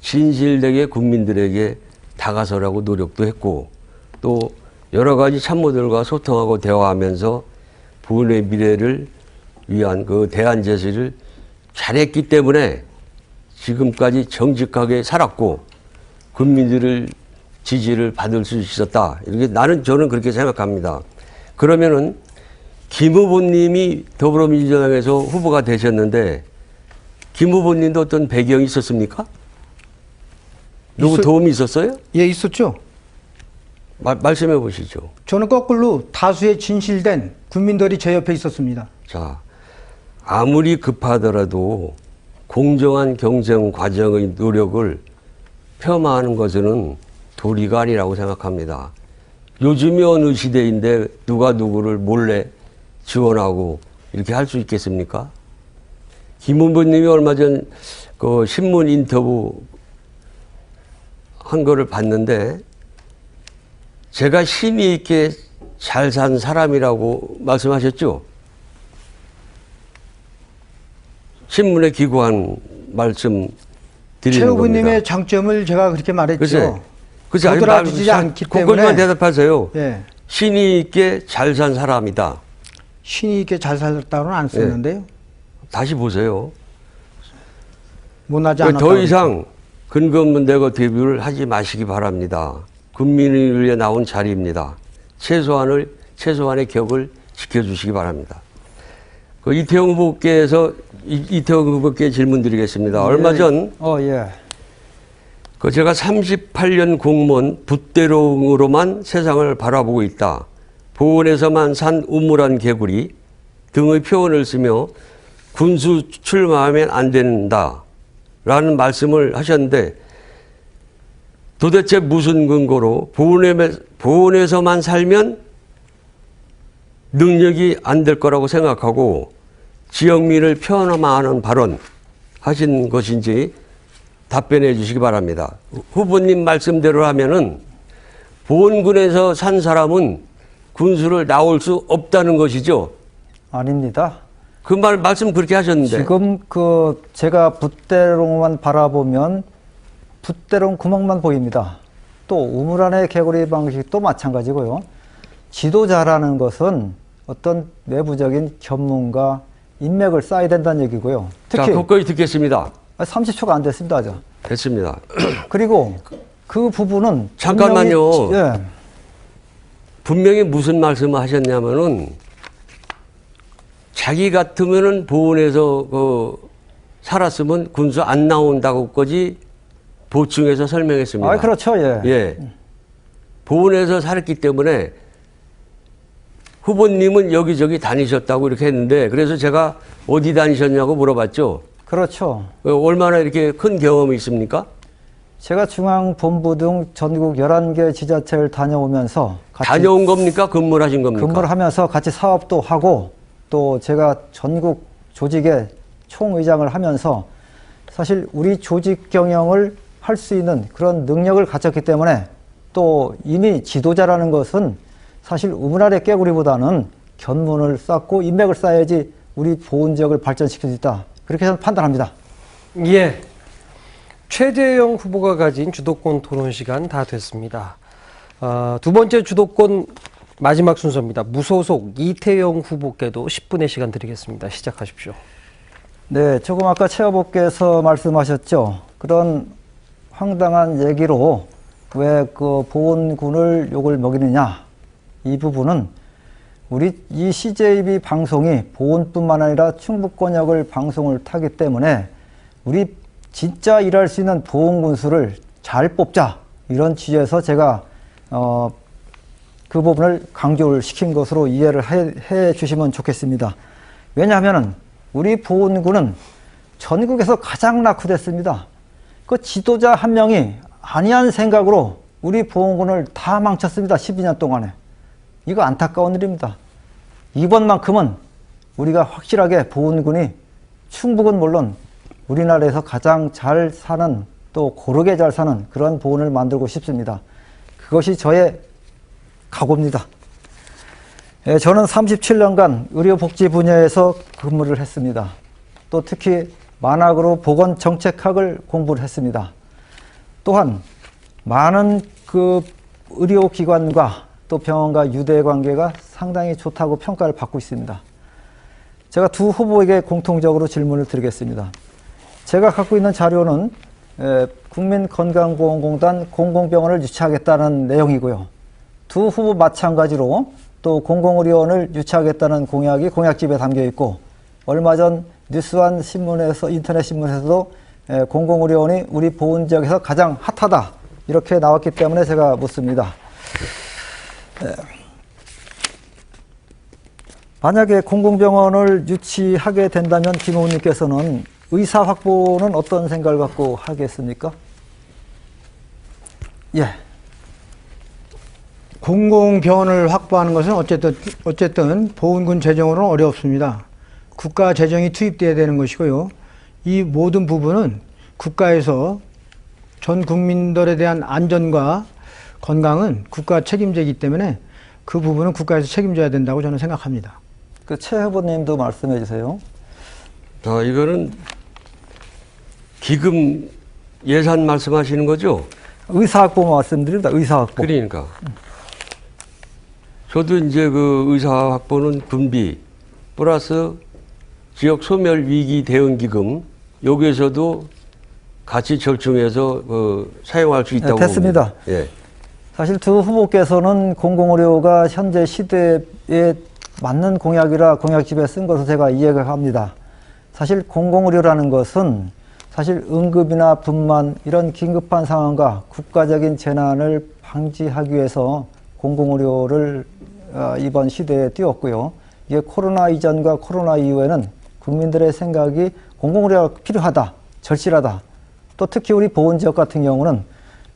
진실되게 국민들에게 다가서라고 노력도 했고 또 여러 가지 참모들과 소통하고 대화하면서 부은의 미래를 위한 그 대안 제시를 잘했기 때문에 지금까지 정직하게 살았고 국민들을 지지를 받을 수 있었다. 이렇게 저는 그렇게 생각합니다. 그러면은 김 후보님이 더불어민주당에서 후보가 되셨는데 김 후보님도 어떤 배경이 있었습니까? 누구 도움이 있었어요? 예, 있었죠. 말씀해 보시죠. 저는 거꾸로 다수의 진실된 국민들이 제 옆에 있었습니다. 자, 아무리 급하더라도 공정한 경쟁 과정의 노력을 폄하하는 것은 도리가 아니라고 생각합니다. 요즘이 어느 시대인데 누가 누구를 몰래 지원하고 이렇게 할 수 있겠습니까? 김 후보님이 얼마 전 그 신문 인터뷰 한 거를 봤는데 제가 신의 있게 잘 산 사람이라고 말씀하셨죠? 신문에 기고한 말씀 드리는 최 후보님의 겁니다. 장점을 제가 그렇게 말했죠. 그치? 도드라지지 않기 때문에. 그것만 대답하세요. 예. 신의 있게 잘 산 사람이다. 신이 있게 잘 살았다고는 안 썼는데요. 다시 보세요. 못나지 않았다. 더 이상 근거 없는 대거 대비를 하지 마시기 바랍니다. 국민을 위해 나온 자리입니다. 최소한의 격을 지켜주시기 바랍니다. 그 이태영 후보께 질문 드리겠습니다. 얼마 전 예. 그 제가 38년 공무원 붓대롱으로만 세상을 바라보고 있다. 보훈에서만 산 우물한 개구리 등의 표현을 쓰며 군수 출마하면 안 된다. 라는 말씀을 하셨는데 도대체 무슨 근거로 보훈에서만 살면 능력이 안 될 거라고 생각하고 지역민을 폄하하는 발언 하신 것인지 답변해 주시기 바랍니다. 후보님 말씀대로 하면은 보훈군에서 산 사람은 군수를 나올 수 없다는 것이죠. 아닙니다. 그 말씀 그렇게 하셨는데. 지금 제가 붓대롱만 바라보면 붓대롱 구멍만 보입니다. 또 우물 안의 개구리 방식도 마찬가지고요. 지도자라는 것은 어떤 내부적인 견문과 인맥을 쌓아야 된다는 얘기고요. 자, 특히 거기까지 듣겠습니다. 30초가 안 됐습니다. 아직. 됐습니다. 그리고 그 부분은 잠깐만요. 분명히 예. 분명히 무슨 말씀을 하셨냐면은 자기 같으면은 보훈에서 살았으면 군수 안 나온다고까지 보충해서 설명했습니다. 아, 그렇죠. 예. 예. 보훈에서 살았기 때문에 후보님은 여기저기 다니셨다고 이렇게 했는데 그래서 제가 어디 다니셨냐고 물어봤죠. 그렇죠. 얼마나 이렇게 큰 경험이 있습니까? 제가 중앙본부 등 전국 11개 지자체를 다녀오면서 같이 다녀온 겁니까? 근무를 하신 겁니까? 근무를 하면서 같이 사업도 하고 또 제가 전국 조직의 총의장을 하면서 사실 우리 조직 경영을 할 수 있는 그런 능력을 갖췄기 때문에 또 이미 지도자라는 것은 사실 우물 아래 깨구리보다는 견문을 쌓고 인맥을 쌓아야지 우리 보훈 지역을 발전시킬 수 있다. 그렇게 저는 판단합니다. 예. 최재형 후보가 가진 주도권 토론 시간 다 됐습니다. 두 번째 주도권 마지막 순서입니다. 무소속 이태영 후보께도 10분의 시간 드리겠습니다. 시작하십시오. 네, 조금 아까 최 후보께서 말씀하셨죠. 그런 황당한 얘기로 왜 그 보훈군을 욕을 먹이느냐. 이 부분은 우리 이 CJB 방송이 보훈뿐만 아니라 충북권역을 방송을 타기 때문에 우리 진짜 일할 수 있는 보훈군수를 잘 뽑자. 이런 취지에서 제가 그 부분을 강조를 시킨 것으로 이해를 해 주시면 좋겠습니다. 왜냐하면 우리 보훈군은 전국에서 가장 낙후됐습니다. 그 지도자 한 명이 안이한 생각으로 우리 보훈군을 다 망쳤습니다. 12년 동안에. 이거 안타까운 일입니다. 이번만큼은 우리가 확실하게 보훈군이 충북은 물론 우리나라에서 가장 잘 사는 또 고르게 잘 사는 그런 보훈을 만들고 싶습니다. 그것이 저의 각오입니다. 예, 저는 37년간 의료복지 분야에서 근무를 했습니다. 또 특히 만학으로 보건정책학을 공부를 했습니다. 또한 많은 그 의료기관과 또 병원과 유대관계가 상당히 좋다고 평가를 받고 있습니다. 제가 두 후보에게 공통적으로 질문을 드리겠습니다. 제가 갖고 있는 자료는 국민건강보험공단 공공병원을 유치하겠다는 내용이고요. 두 후보 마찬가지로 또 공공의료원을 유치하겠다는 공약이 공약집에 담겨 있고 얼마 전 뉴스완 신문에서 인터넷 신문에서도 공공의료원이 우리 보훈 지역에서 가장 핫하다 이렇게 나왔기 때문에 제가 묻습니다. 만약에 공공병원을 유치하게 된다면 김 의원님께서는 의사 확보는 어떤 생각을 갖고 하겠습니까? 예. 공공병원을 확보하는 것은 어쨌든 보훈군 재정으로는 어렵습니다. 국가 재정이 투입돼야 되는 것이고요. 이 모든 부분은 국가에서 전 국민들에 대한 안전과 건강은 국가 책임제이기 때문에 그 부분은 국가에서 책임져야 된다고 저는 생각합니다. 그 최 후보님도 말씀해 주세요. 이거는 기금 예산 말씀하시는 거죠? 의사학보 말씀드립니다. 의사학보. 그러니까. 저도 이제 그 의사 확보는 군비 플러스 지역 소멸 위기 대응 기금 여기에서도 같이 절충해서 사용할 수 있다고 됐습니다. 봅니다. 예. 사실 두 후보께서는 공공의료가 현재 시대에 맞는 공약이라 공약집에 쓴 것을 제가 이해가 합니다. 사실 공공의료라는 것은 사실 응급이나 분만 이런 긴급한 상황과 국가적인 재난을 방지하기 위해서 공공의료를 이번 시대에 띄웠고요. 이게 코로나 이전과 코로나 이후에는 국민들의 생각이 공공의료가 필요하다, 절실하다. 또 특히 우리 보훈지역 같은 경우는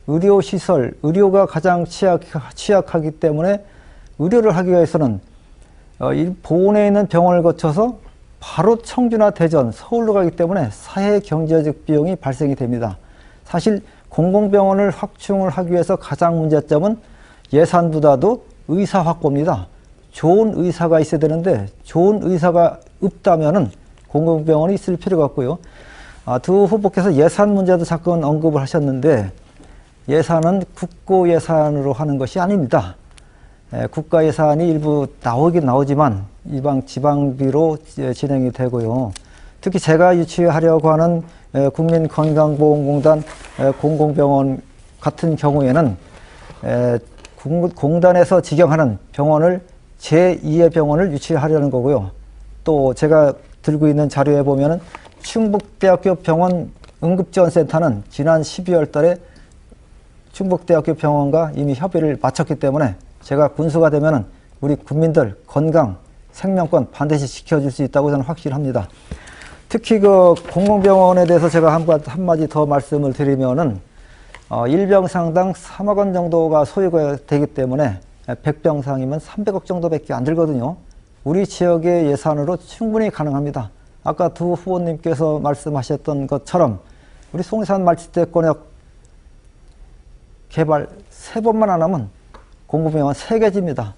의료시설, 의료가 가장 취약하기 때문에 의료를 하기 위해서는 이 보훈에 있는 병원을 거쳐서 바로 청주나 대전, 서울로 가기 때문에 사회 경제적 비용이 발생이 됩니다. 사실 공공병원을 확충을 하기 위해서 가장 문제점은 예산보다도 의사 확보입니다. 좋은 의사가 있어야 되는데 좋은 의사가 없다면은 공공병원이 있을 필요가 없고요. 두 후보께서 예산 문제도 잠깐 언급을 하셨는데 예산은 국고 예산으로 하는 것이 아닙니다. 국가 예산이 일부 나오긴 나오지만 지방비로 진행이 되고요. 특히 제가 유치하려고 하는 국민건강보험공단 공공병원 같은 경우에는 공단에서 지정하는 병원을 제2의 병원을 유치하려는 거고요. 또 제가 들고 있는 자료에 보면은 충북대학교 병원 응급지원센터는 지난 12월 달에 충북대학교 병원과 이미 협의를 마쳤기 때문에 제가 군수가 되면은 우리 국민들 건강, 생명권 반드시 지켜줄 수 있다고 저는 확신합니다. 특히 그 공공병원에 대해서 제가 한마디 더 말씀을 드리면은 일병상당 3억 원 정도가 소요가 되기 때문에 100병상이면 300억 정도밖에 안 들거든요. 우리 지역의 예산으로 충분히 가능합니다. 아까 두 후보님께서 말씀하셨던 것처럼 우리 송산 말치대권역 개발 3번만 안 하면 공공병원 3개지입니다.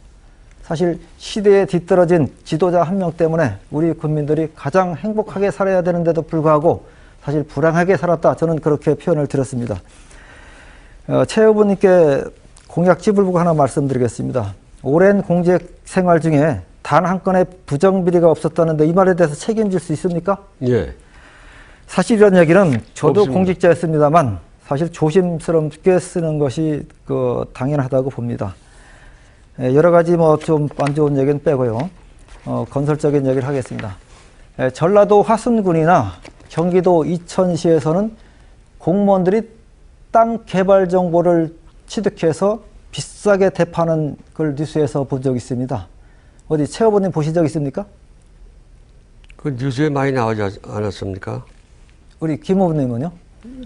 사실 시대에 뒤떨어진 지도자 한 명 때문에 우리 국민들이 가장 행복하게 살아야 되는데도 불구하고 사실 불행하게 살았다. 저는 그렇게 표현을 드렸습니다. 최 후보님께 공약집을 보고 하나 말씀드리겠습니다. 오랜 공직 생활 중에 단 한 건의 부정비리가 없었다는데 이 말에 대해서 책임질 수 있습니까? 예. 사실 이런 얘기는 저도 없습니다. 공직자였습니다만 사실 조심스럽게 쓰는 것이 당연하다고 봅니다. 여러 가지 좀 안 좋은 얘기는 빼고요. 건설적인 얘기를 하겠습니다. 전라도 화순군이나 경기도 이천시에서는 공무원들이 땅 개발 정보를 취득해서 비싸게 대파는 걸 뉴스에서 본 적이 있습니다. 어디 최 후보님 보신 적 있습니까? 그 뉴스에 많이 나오지 않았습니까? 우리 김 후보님은요?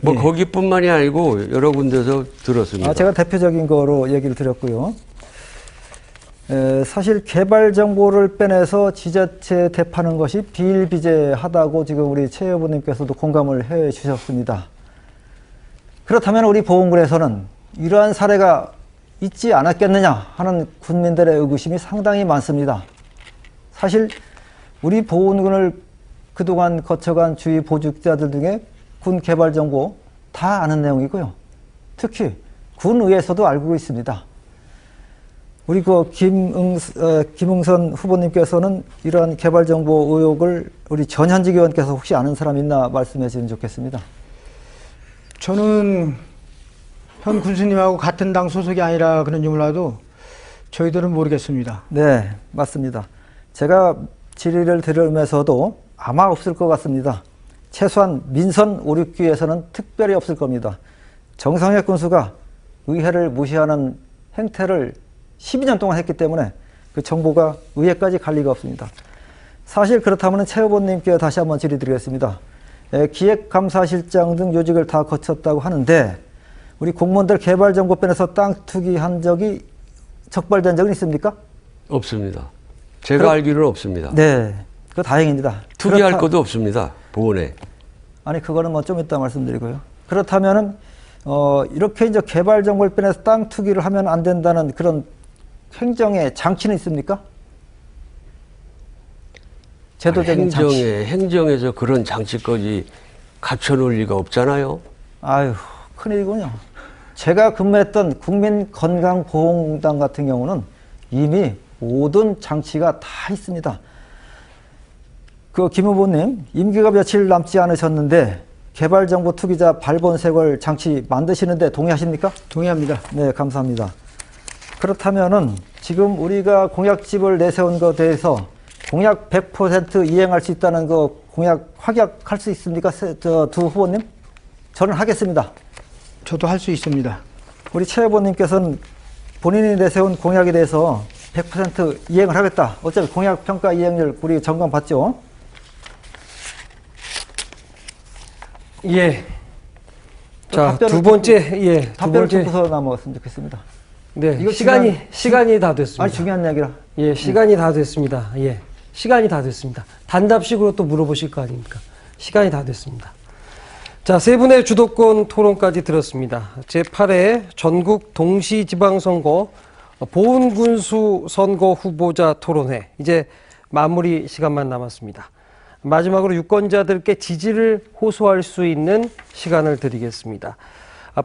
뭐 예. 거기뿐만이 아니고 여러 군데서 들었습니다. 제가 대표적인 거로 얘기를 드렸고요. 사실 개발 정보를 빼내서 지자체에 대파는 것이 비일비재하다고 지금 우리 최 후보님께서도 공감을 해 주셨습니다. 그렇다면 우리 보훈군에서는 이러한 사례가 있지 않았겠느냐 하는 군민들의 의구심이 상당히 많습니다. 사실 우리 보훈군을 그동안 거쳐간 주위 보직자들 중에 군 개발 정보 다 아는 내용이고요. 특히 군의회에서도 알고 있습니다. 우리 김응선 후보님께서는 이러한 개발 정보 의혹을 우리 전현직 의원께서 혹시 아는 사람 있나 말씀해 주시면 좋겠습니다. 저는 현 군수님하고 같은 당 소속이 아니라 그런지 몰라도 저희들은 모르겠습니다. 네, 맞습니다. 제가 질의를 들으면서도 아마 없을 것 같습니다. 최소한 민선 5, 6기에서는 특별히 없을 겁니다. 정성혁 군수가 의회를 무시하는 행태를 12년 동안 했기 때문에 그 정보가 의회까지 갈 리가 없습니다. 사실 그렇다면 최 후보님께 다시 한번 질의드리겠습니다. 기획감사실장 등 요직을 다 거쳤다고 하는데 우리 공무원들 개발 정보 빼내서 땅 투기한 적이 적발된 적은 있습니까? 없습니다. 제가 알기로는 없습니다. 네, 그거 다행입니다. 투기할 것도 없습니다. 보훈에. 아니 그거는 좀 이따 말씀드리고요. 그렇다면은 이렇게 이제 개발 정보를 빼내서 땅 투기를 하면 안 된다는 그런 행정의 장치는 있습니까? 제도적인 장치. 행정에서 그런 장치까지 갖춰놓을 리가 없잖아요. 아유, 큰일이군요. 제가 근무했던 국민건강보험공단 같은 경우는 이미 모든 장치가 다 있습니다. 김 후보님, 임기가 며칠 남지 않으셨는데 개발정보 투기자 발본세골 장치 만드시는데 동의하십니까? 동의합니다. 네, 감사합니다. 그렇다면은 지금 우리가 공약집을 내세운 것에 대해서 공약 100% 이행할 수 있다는 거 공약 확약할 수 있습니까? 두 후보님? 저는 하겠습니다. 저도 할 수 있습니다. 우리 최 후보님께서는 본인이 내세운 공약에 대해서 100% 이행을 하겠다. 어차피 공약 평가 이행률 우리 점검 받죠? 예. 자, 답변을 두 번째, 답변을 듣고서 남았으면 좋겠습니다. 네, 이거 시간이 다 됐습니다. 아니, 중요한 이야기라. 예, 시간이 다 됐습니다. 예, 시간이 다 됐습니다. 단답식으로 또 물어보실 거 아닙니까? 시간이 다 됐습니다. 자, 세 분의 주도권 토론까지 들었습니다. 제8회 전국 동시지방선거 보훈군수 선거 후보자 토론회. 이제 마무리 시간만 남았습니다. 마지막으로 유권자들께 지지를 호소할 수 있는 시간을 드리겠습니다.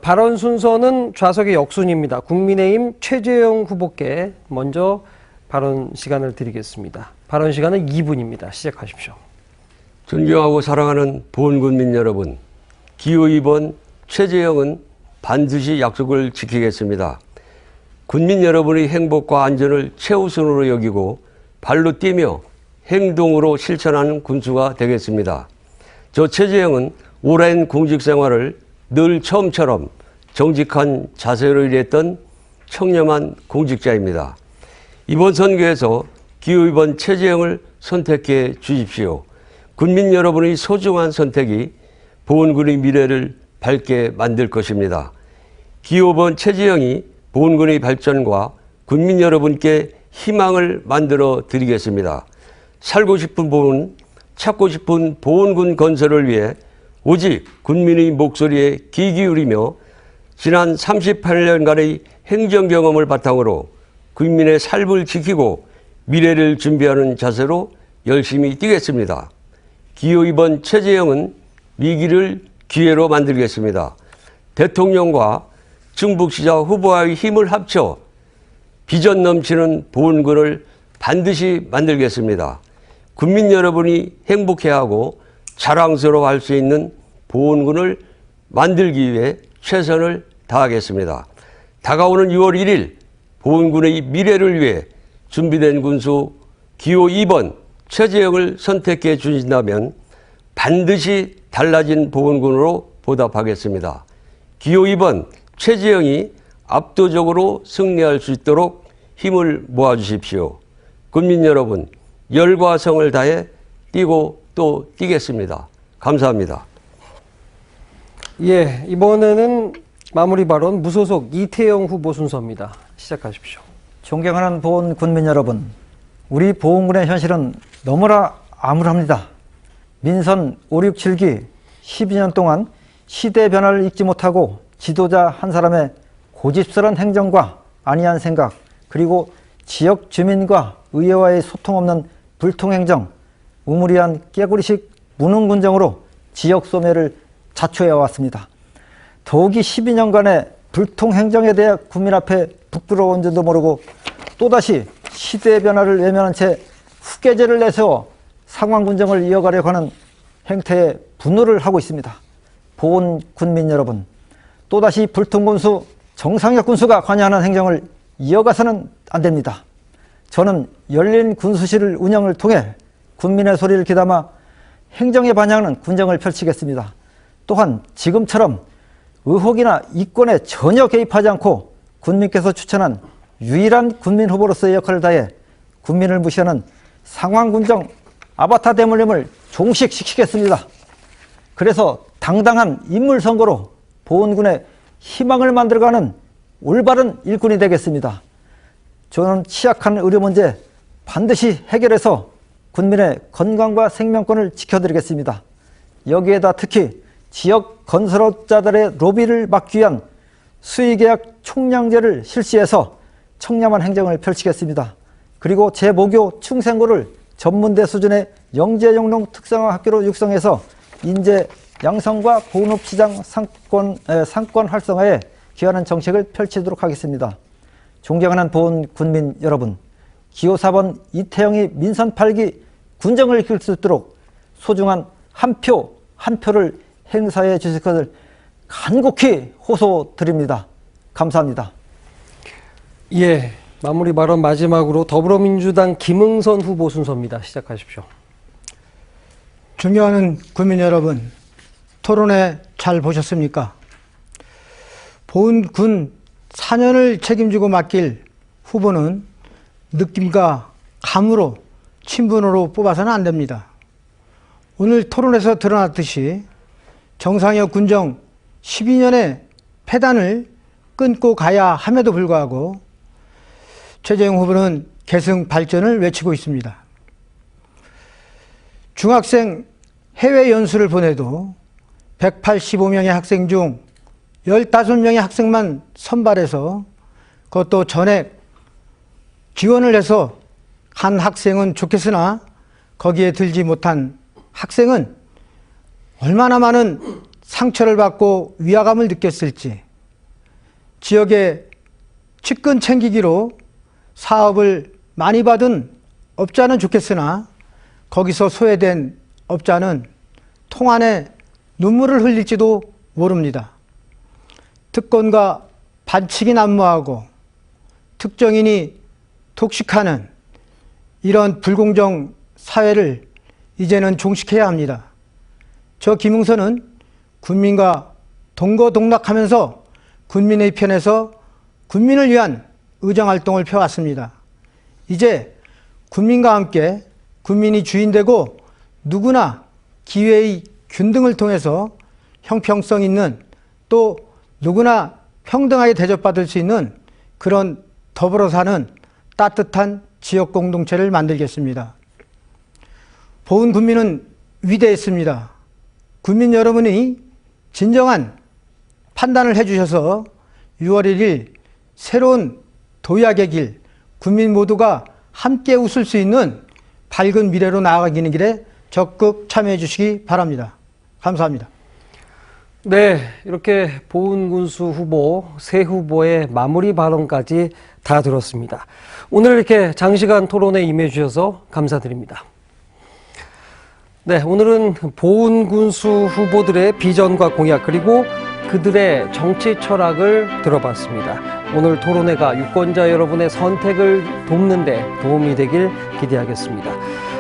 발언 순서는 좌석의 역순입니다. 국민의힘 최재형 후보께 먼저 발언 시간을 드리겠습니다. 발언 시간은 2분입니다. 시작하십시오. 존경하고 사랑하는 보훈군민 여러분, 기호 2번 최재형은 반드시 약속을 지키겠습니다. 군민 여러분의 행복과 안전을 최우선으로 여기고 발로 뛰며 행동으로 실천하는 군수가 되겠습니다. 저 최재형은 오랜 공직 생활을 늘 처음처럼 정직한 자세로 일했던 청렴한 공직자입니다. 이번 선거에서 기호 2번 최재형을 선택해 주십시오. 군민 여러분의 소중한 선택이 보훈군의 미래를 밝게 만들 것입니다. 기호 5번 최재형이 보훈군의 발전과 군민 여러분께 희망을 만들어 드리겠습니다. 살고 싶은 보훈, 찾고 싶은 보훈군 건설을 위해 오직 군민의 목소리에 귀 기울이며 지난 38년간의 행정 경험을 바탕으로 국민의 삶을 지키고 미래를 준비하는 자세로 열심히 뛰겠습니다. 기호 2번 최재형은 위기를 기회로 만들겠습니다. 대통령과 충북시장 후보와의 힘을 합쳐 비전 넘치는 보훈군을 반드시 만들겠습니다. 국민 여러분이 행복해하고 자랑스러워할 수 있는 보훈군을 만들기 위해 최선을 다하겠습니다. 다가오는 6월 1일 보훈군의 미래를 위해 준비된 군수 기호 2번 최재형을 선택해 주신다면 반드시 달라진 보훈군으로 보답하겠습니다. 기호 2번 최재형이 압도적으로 승리할 수 있도록 힘을 모아주십시오. 국민 여러분, 열과 성을 다해 뛰고 또 뛰겠습니다. 감사합니다. 예, 이번에는 마무리 발언 무소속 이태영 후보 순서입니다. 시작하십시오. 존경하는 보훈 군민 여러분, 우리 보훈군의 현실은 너무나 암울합니다. 민선 5, 6, 7기 12년 동안 시대 변화를 잊지 못하고 지도자 한 사람의 고집스런 행정과 안이한 생각, 그리고 지역 주민과 의회와의 소통 없는 불통행정, 우무리한 깨구리식 무능군정으로 지역 소멸을 자초해 왔습니다. 더욱이 12년간의 불통행정에 대해 국민 앞에 부끄러운 줄도 모르고 또다시 시대의 변화를 외면한 채 후계자를 내세워 상황군정을 이어가려고 하는 행태에 분노를 하고 있습니다. 보훈 군민 여러분, 또다시 불통군수 정상혁 군수가 관여하는 행정을 이어가서는 안 됩니다. 저는 열린 군수실 운영을 통해 군민의 소리를 귀담아 행정에 반영하는 군정을 펼치겠습니다. 또한 지금처럼 의혹이나 이권에 전혀 개입하지 않고 군민께서 추천한 유일한 군민 후보로서의 역할을 다해 군민을 무시하는 상황군정 아바타 대물림을 종식시키겠습니다. 그래서 당당한 인물선거로 보훈군의 희망을 만들어가는 올바른 일꾼이 되겠습니다. 저는 취약한 의료 문제 반드시 해결해서 군민의 건강과 생명권을 지켜드리겠습니다. 여기에다 특히 지역 건설업자들의 로비를 막기 위한 수의계약 총량제를 실시해서 청렴한 행정을 펼치겠습니다. 그리고 재모교 충생고를 전문대 수준의 영재영농 특성화 학교로 육성해서 인재 양성과 보훈업시장 상권 활성화에 기여하는 정책을 펼치도록 하겠습니다. 존경하는 보훈 군민 여러분, 기호 4번 이태영이 민선 8기 군정을 이끌 수 있도록 소중한 한 표 한 표를 행사해 주실 것을 간곡히 호소드립니다. 감사합니다. 예, 마무리 발언 마지막으로 더불어민주당 김응선 후보 순서입니다. 시작하십시오. 존경하는 국민 여러분, 토론회 잘 보셨습니까? 보훈군 4년을 책임지고 맡길 후보는 느낌과 감으로 친분으로 뽑아서는 안 됩니다. 오늘 토론에서 드러났듯이 정상혁 군정 12년의 패단을 끊고 가야 함에도 불구하고 최재형 후보는 계승 발전을 외치고 있습니다. 중학생 해외 연수를 보내도 185명의 학생 중 15명의 학생만 선발해서 그것도 전액 지원을 해서 한 학생은 좋겠으나 거기에 들지 못한 학생은 얼마나 많은 상처를 받고 위화감을 느꼈을지, 지역의 측근 챙기기로 사업을 많이 받은 업자는 좋겠으나 거기서 소외된 업자는 통 안에 눈물을 흘릴지도 모릅니다. 특권과 반칙이 난무하고 특정인이 독식하는 이런 불공정 사회를 이제는 종식해야 합니다. 저 김웅선은 군민과 동거동락하면서 군민의 편에서 군민을 위한 의정활동을 펴왔습니다. 이제 군민과 함께 군민이 주인되고 누구나 기회의 균등을 통해서 형평성 있는, 또 누구나 평등하게 대접받을 수 있는 그런 더불어 사는 따뜻한 지역 공동체를 만들겠습니다. 보훈군민은 위대했습니다. 군민 여러분이 진정한 판단을 해주셔서 6월 1일 새로운 도약의 길, 군민 모두가 함께 웃을 수 있는 밝은 미래로 나아가기는 길에 적극 참여해 주시기 바랍니다. 감사합니다. 네, 이렇게 보훈군수 후보, 새 후보의 마무리 발언까지 다 들었습니다. 오늘 이렇게 장시간 토론에 임해 주셔서 감사드립니다. 네, 오늘은 보훈군수 후보들의 비전과 공약, 그리고 그들의 정치 철학을 들어봤습니다. 오늘 토론회가 유권자 여러분의 선택을 돕는 데 도움이 되길 기대하겠습니다.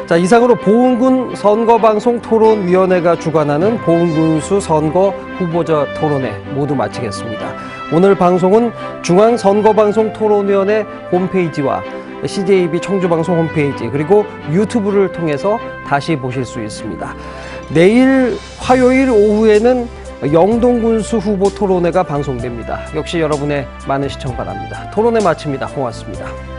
자, 이상으로 보훈군 선거방송 토론위원회가 주관하는 보훈군수 선거 후보자 토론회 모두 마치겠습니다. 오늘 방송은 중앙선거방송 토론위원회 홈페이지와 CJB 청주방송 홈페이지, 그리고 유튜브를 통해서 다시 보실 수 있습니다. 내일 화요일 오후에는 영동군수 후보 토론회가 방송됩니다. 역시 여러분의 많은 시청 바랍니다. 토론회 마칩니다. 고맙습니다.